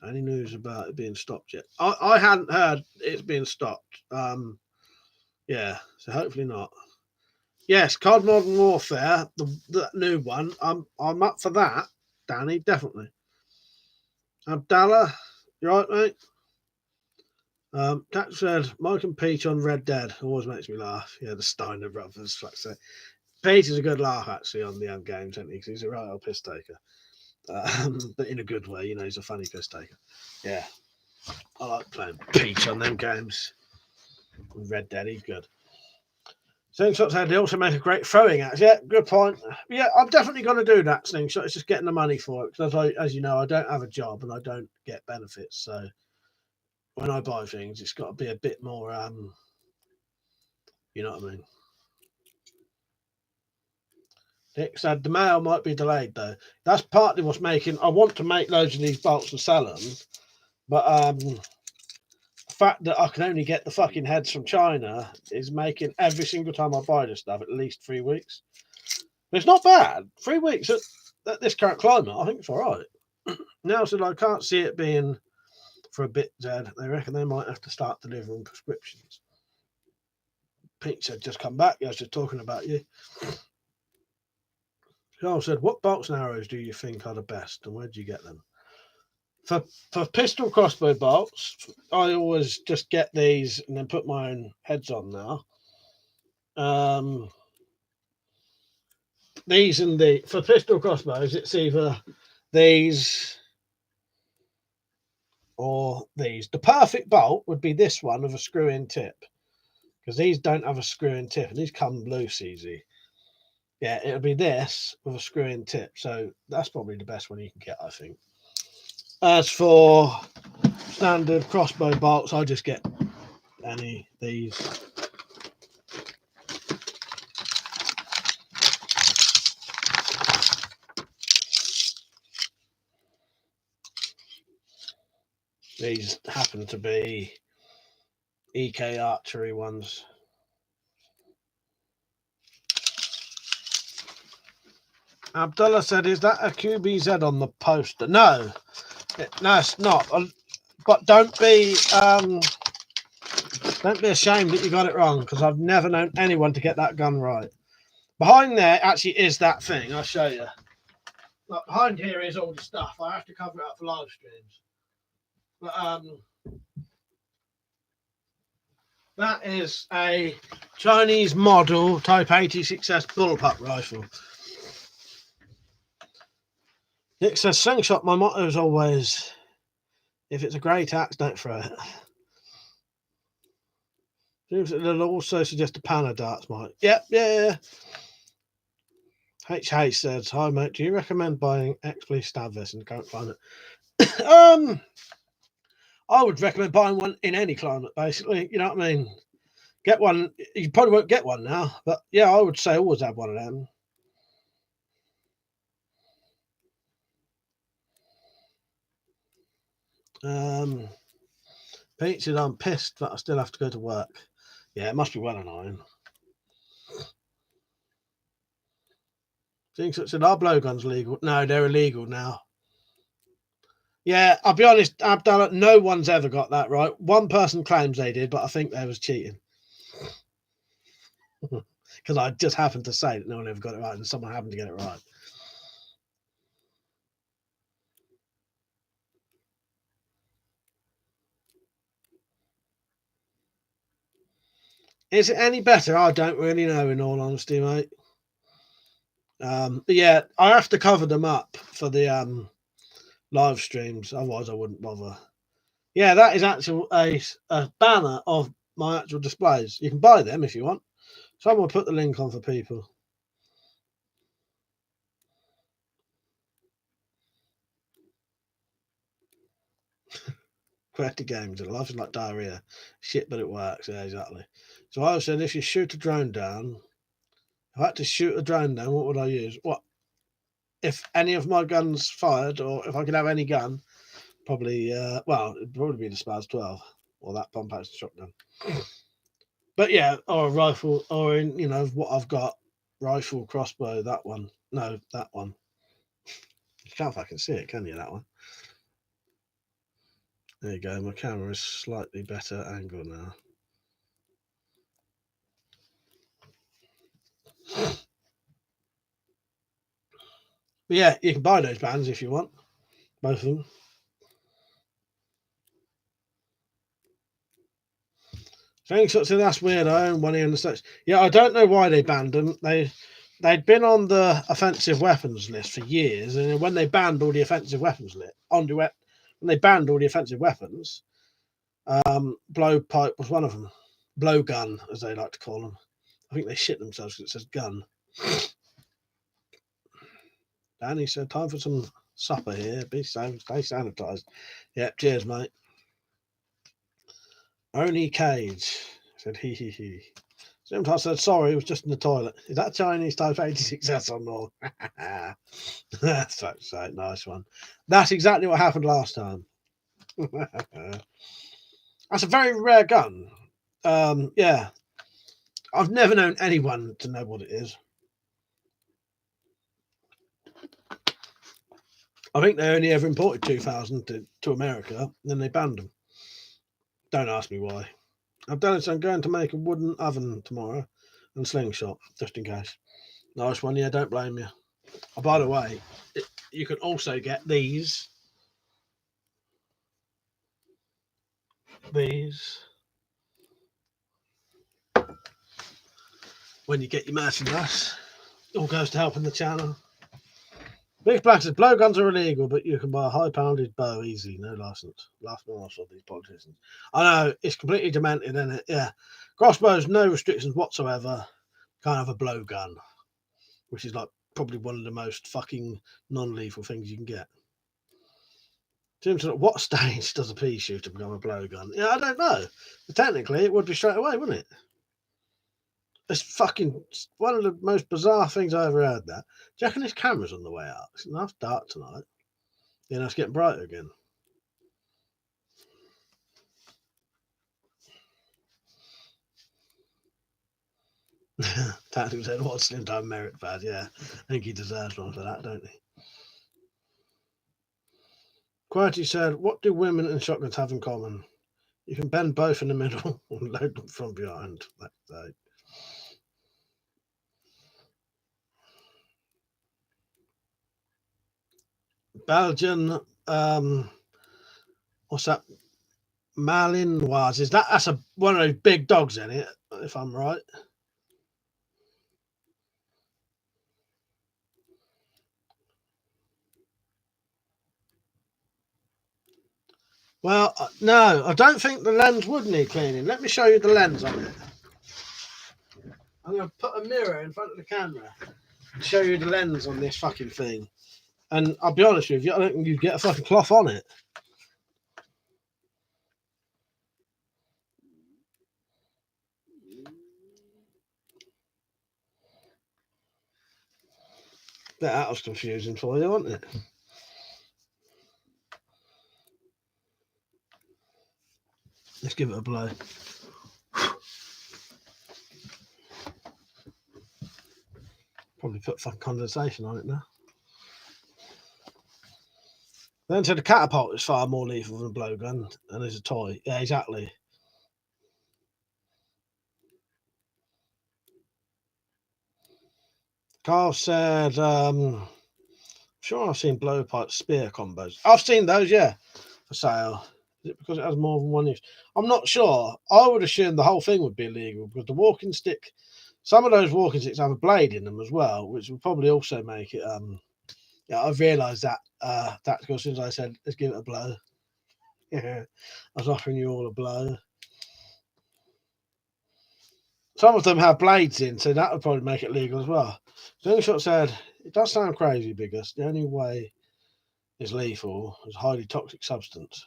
Any news about it being stopped yet? I hadn't heard it's being stopped. Yeah, so hopefully not. Yes, COD Modern Warfare, the new one. I'm up for that, Danny, definitely. Abdallah, you right, mate? Tax said, Mike and Pete on Red Dead always makes me laugh. Yeah, the Steiner brothers. Pete is a good laugh actually on the games, isn't he? Because he's a right old piss taker, but in a good way. You know, he's a funny piss taker. Yeah, I like playing Pete on them games. Red Dead, he's good. Slingshot said they also make a great throwing axe. Yeah, good point. Yeah, I'm definitely going to do that, Slingshot. It's just getting the money for it because, as you know, I don't have a job and I don't get benefits. So when I buy things, it's got to be a bit more. You know what I mean? Dick said the mail might be delayed though. That's partly what's making. I want to make loads of these bolts and sell them, but the fact that I can only get the fucking heads from China is making every single time I buy this stuff at least 3 weeks. But it's not bad. 3 weeks at this current climate, I think it's all right. Nelson, I can't see it being for a bit, Zed. They reckon they might have to start delivering prescriptions. Pete said, just come back. I was just talking about you. Carl said, what bolts and arrows do you think are the best and where do you get them? For pistol crossbow bolts, I always just get these and then put my own heads on now. These and for pistol crossbows, it's either these or these. The perfect bolt would be this one with a screw-in tip because these don't have a screw-in tip and these come loose easy. Yeah, it'll be this with a screw-in tip. So that's probably the best one you can get, I think. As for standard crossbow bolts, I just get these. These happen to be EK archery ones. Abdullah said, "Is that a QBZ on the poster?" No, no, it's not. But don't be ashamed that you got it wrong, because I've never known anyone to get that gun right. Behind there actually is that thing. I'll show you. Like, behind here is all the stuff. I have to cover it up for live streams. But that is a Chinese model Type 86S bullpup rifle. Nick says, slingshot, my motto is always, if it's a great axe, don't throw it. It'll also suggest a pan of darts, Mike. Yep, yeah. HH says, hi mate, do you recommend buying XP stab vest in the current climate? I would recommend buying one in any climate, basically. You know what I mean? Get one. You probably won't get one now, but yeah, I would say always have one of them. Pete said, I'm pissed that I still have to go to work. Yeah, it must be well annoying. Jinx said, are blowguns legal? No, they're illegal now. Yeah, I'll be honest, Abdallah, no one's ever got that right. One person claims they did, but I think they was cheating. Because I just happened to say that no one ever got it right, and someone happened to get it right. Is it any better? I don't really know, in all honesty, mate. But yeah, I have to cover them up for the live streams, otherwise I wouldn't bother. Yeah, that is actually a banner of my actual displays. You can buy them if you want. Someone will put the link on for people. Creative games, and life is like diarrhea. Shit, but it works. Yeah, exactly. So I said, if you shoot a drone down, if I had to shoot a drone down, what would I use? What if any of my guns fired, or if I could have any gun? Probably, it'd probably be the Spaz 12 or that pump action shotgun. But yeah, or a rifle, or in what I've got, rifle, crossbow, that one. No, that one. You can't fucking see it, can you? That one. There you go. My camera is slightly better angle now. But yeah, you can buy those bands if you want, both of them. Thanks, so that's weird. I own one here in the States. Yeah, I don't know why they banned them. They'd been on the offensive weapons list for years, and when they banned all the offensive weapons when they banned all the offensive weapons, blowpipe was one of them. Blowgun, as they like to call them. I think they shit themselves because it says gun. Danny said, time for some supper here. Be safe, stay sanitised. Yep, cheers, mate. Only Cage said, he. Sometimes said, sorry, it was just in the toilet. Is that Chinese Type 86S or not? That's so nice one. That's exactly what happened last time. That's a very rare gun. Yeah. I've never known anyone to know what it is. I think they only ever imported 2,000 to America, and then they banned them. Don't ask me why. I've done it, so I'm going to make a wooden oven tomorrow and slingshot, just in case. Nice one, yeah, don't blame you. Oh, by the way, you can also get these. When you get your merchandise, all goes to helping the channel. Big Black says, blowguns are illegal, but you can buy a high-pounded bow easy, no license. Last month of these politicians. I know, it's completely demented, isn't it? Yeah. Crossbows, no restrictions whatsoever. Can't have a blowgun, which is like probably one of the most fucking non-lethal things you can get. James, at what stage does a pea shooter become a blowgun? Yeah, I don't know. But technically, it would be straight away, wouldn't it? It's fucking one of the most bizarre things I ever heard. That. Do you reckon this camera's on the way out? It's enough dark tonight. You know, it's getting brighter again. Tactical said, what Slim Time merit badge? Yeah, I think he deserves one for that, don't he? Quality said, what do women and shotguns have in common? You can bend both in the middle and load them from behind. That's Belgian, what's that? Malinois. Is that's one of those big dogs in it, if I'm right? Well, no, I don't think the lens would need cleaning. Let me show you the lens on it. I'm going to put a mirror in front of the camera and show you the lens on this fucking thing. And I'll be honest with you, I don't think you'd get a fucking cloth on it. That was confusing for you, wasn't it? Let's give it a blow. Probably put fucking condensation on it now. Then to the catapult is far more lethal than a blowgun, and it's a toy. Yeah, exactly. Carl said, sure I've seen blowpipe spear combos. I've seen those, yeah, for sale. Is it because it has more than one use? I'm not sure. I would assume the whole thing would be illegal because the walking stick, some of those walking sticks have a blade in them as well, which would probably also make it. Yeah, I've realised that tactical as soon as I said, let's give it a blow. Yeah, I was offering you all a blow. Some of them have blades in, so that would probably make it legal as well. Slingshot said, it does sound crazy, Biggest. The only way is lethal is a highly toxic substance.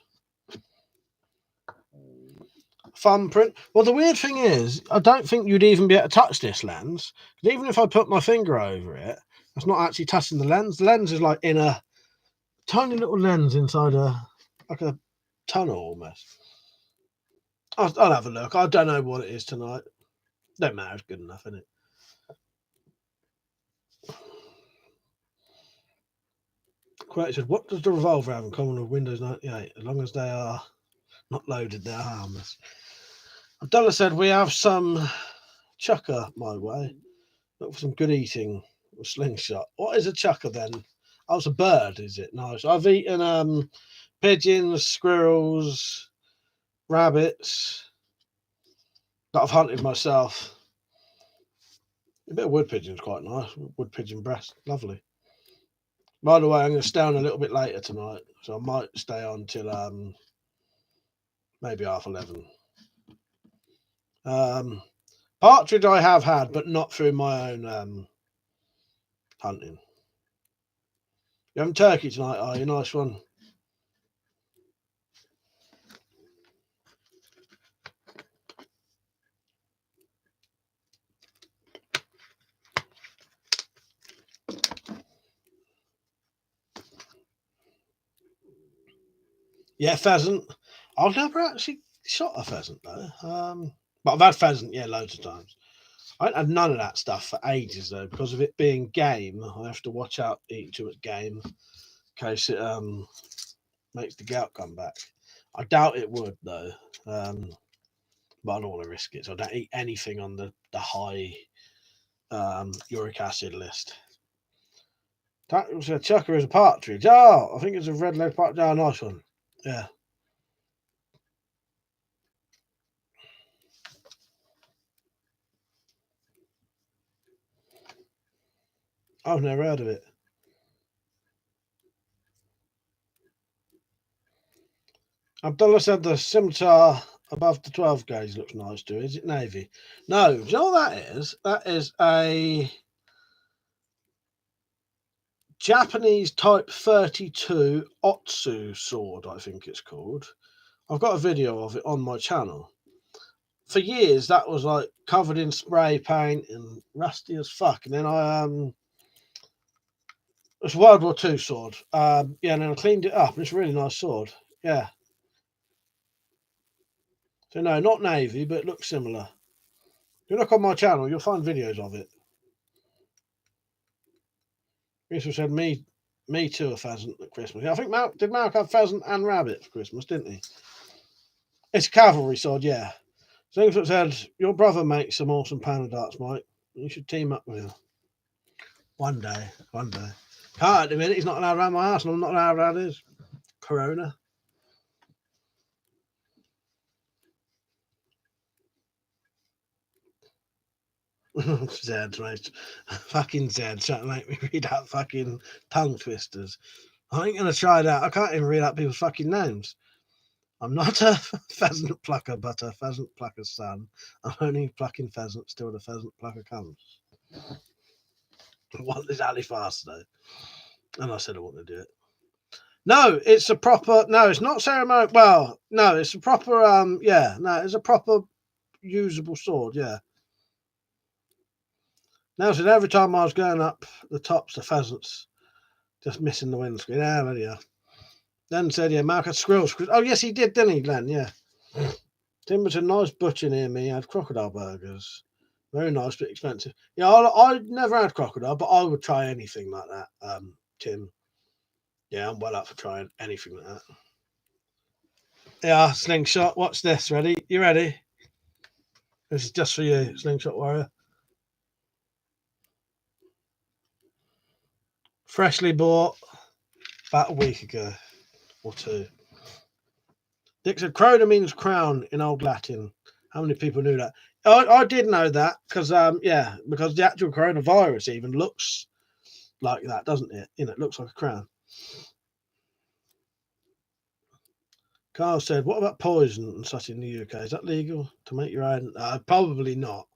Thumbprint. Well, the weird thing is, I don't think you'd even be able to touch this lens. Because even if I put my finger over it, it's not actually touching the lens. The lens is like in a tiny little lens inside like a tunnel almost. I'll have a look. I don't know what it is tonight. Don't matter. It's good enough, isn't it? Quote said, "What does the revolver have in common with Windows 98? As long as they are not loaded, they're harmless." Abdullah said, "We have some chucker my way. Look for some good eating with slingshot." What is a chucker then? Oh, it's a bird, is it? Nice. I've eaten pigeons, squirrels, rabbits that I've hunted myself. A bit of wood pigeon's quite nice. Wood pigeon breast, lovely. By the way, I'm going to stay on a little bit later tonight, so I might stay on till maybe 11:30. Partridge I have had, but not through my own hunting. You having turkey tonight, are you? Nice one. Yeah, pheasant. I've never actually shot a pheasant though. But I've had pheasant, yeah, loads of times. I ain't had none of that stuff for ages though, because of it being game. I have to watch out eating too much game in case it makes the gout come back. I doubt it would though. But I don't want to risk it, so I don't eat anything on the high uric acid list. That was a chucker is a partridge. Oh, I think it's a red leg partridge. Oh, nice one. Yeah. I've never heard of it. Abdullah said the scimitar above the 12 gauge looks nice too. Is it navy? No. Do you know what that is? That is a Japanese type 32 Otsu sword, I think it's called. I've got a video of it on my channel. For years, that was like covered in spray paint and rusty as fuck. And then it's a World War II sword. Yeah, and then I cleaned it up. And it's a really nice sword. Yeah. So no, not navy, but it looks similar. If you look on my channel, you'll find videos of it. Chris said, me too, a pheasant at Christmas. I think did Mark have pheasant and rabbit for Christmas, didn't he? It's a cavalry sword, yeah. Slingshot said, your brother makes some awesome panel darts, Mike. You should team up with him. One day. Can't at the minute, he's not allowed around my house, and I'm not allowed around his. Corona. Zed, right? Fucking Zed trying to make me read out fucking tongue twisters. I ain't gonna try that. I can't even read out people's fucking names. I'm not a pheasant plucker, but a pheasant plucker's son. I'm only plucking pheasants till the pheasant plucker comes. I want this alley fast though. And I said I want to do it. No, it's a proper. No, it's not ceremonial. Well, no, it's a proper. Yeah, no, it's a proper usable sword. Yeah. Now, said every time I was going up the tops, the pheasants just missing the windscreen. Ah, there you are. Then said, yeah, Mark had squirrels. Oh, yes, he did, didn't he, Glenn? Yeah. Tim was a nice butcher near me. Had crocodile burgers. Very nice, but expensive. Yeah, I never had crocodile, but I would try anything like that, Tim. Yeah, I'm well up for trying anything like that. Yeah, Slingshot, watch this. Ready? You ready? This is just for you, Slingshot Warrior. Freshly bought about a week ago or two. Dick said, Crona means crown in Old Latin. How many people knew that? I did know that because, yeah, because the actual coronavirus even looks like that, doesn't it? You know, it looks like a crown. Carl said, what about poison and such in the UK? Is that legal to make your own? Probably not.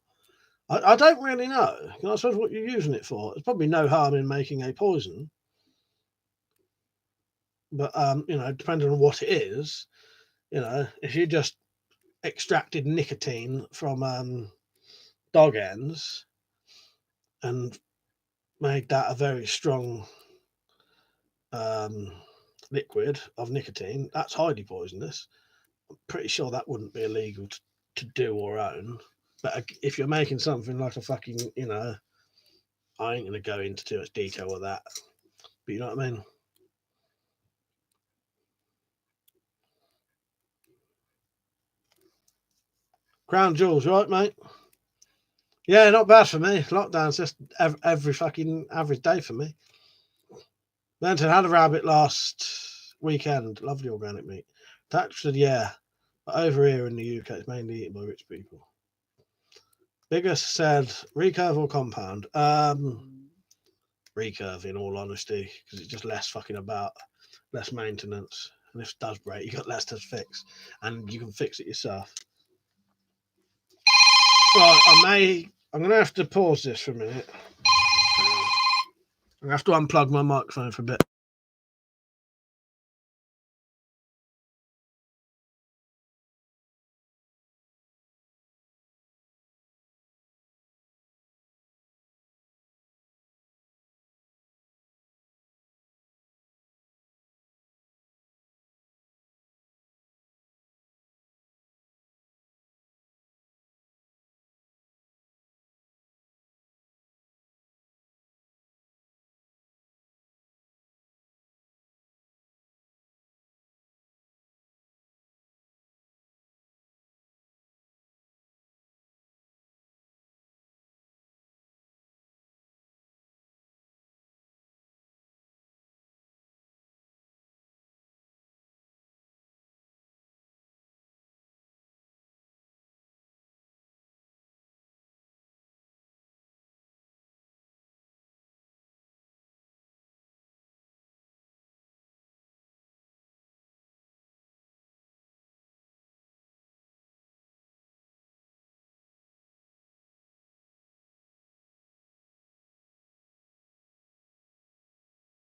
I don't really know. I suppose what you're using it for. There's probably no harm in making a poison. But, you know, depending on what it is, you know, if you just extracted nicotine from dog ends and made that a very strong liquid of nicotine, that's highly poisonous. I'm pretty sure that wouldn't be illegal to do or own. But if you're making something like a fucking, you know, I ain't going to go into too much detail with that. But you know what I mean? Crown jewels, right, mate? Yeah, not bad for me. Lockdown's just every fucking average day for me. Benton had a rabbit last weekend. Lovely organic meat. That said, yeah. But over here in the UK, it's mainly eaten by rich people. Biggest said, recurve or compound? Recurve, in all honesty, because it's just less fucking about, less maintenance. And if it does break, you got less to fix. And you can fix it yourself. Right, I'm going to have to pause this for a minute. I'm going to have to unplug my microphone for a bit.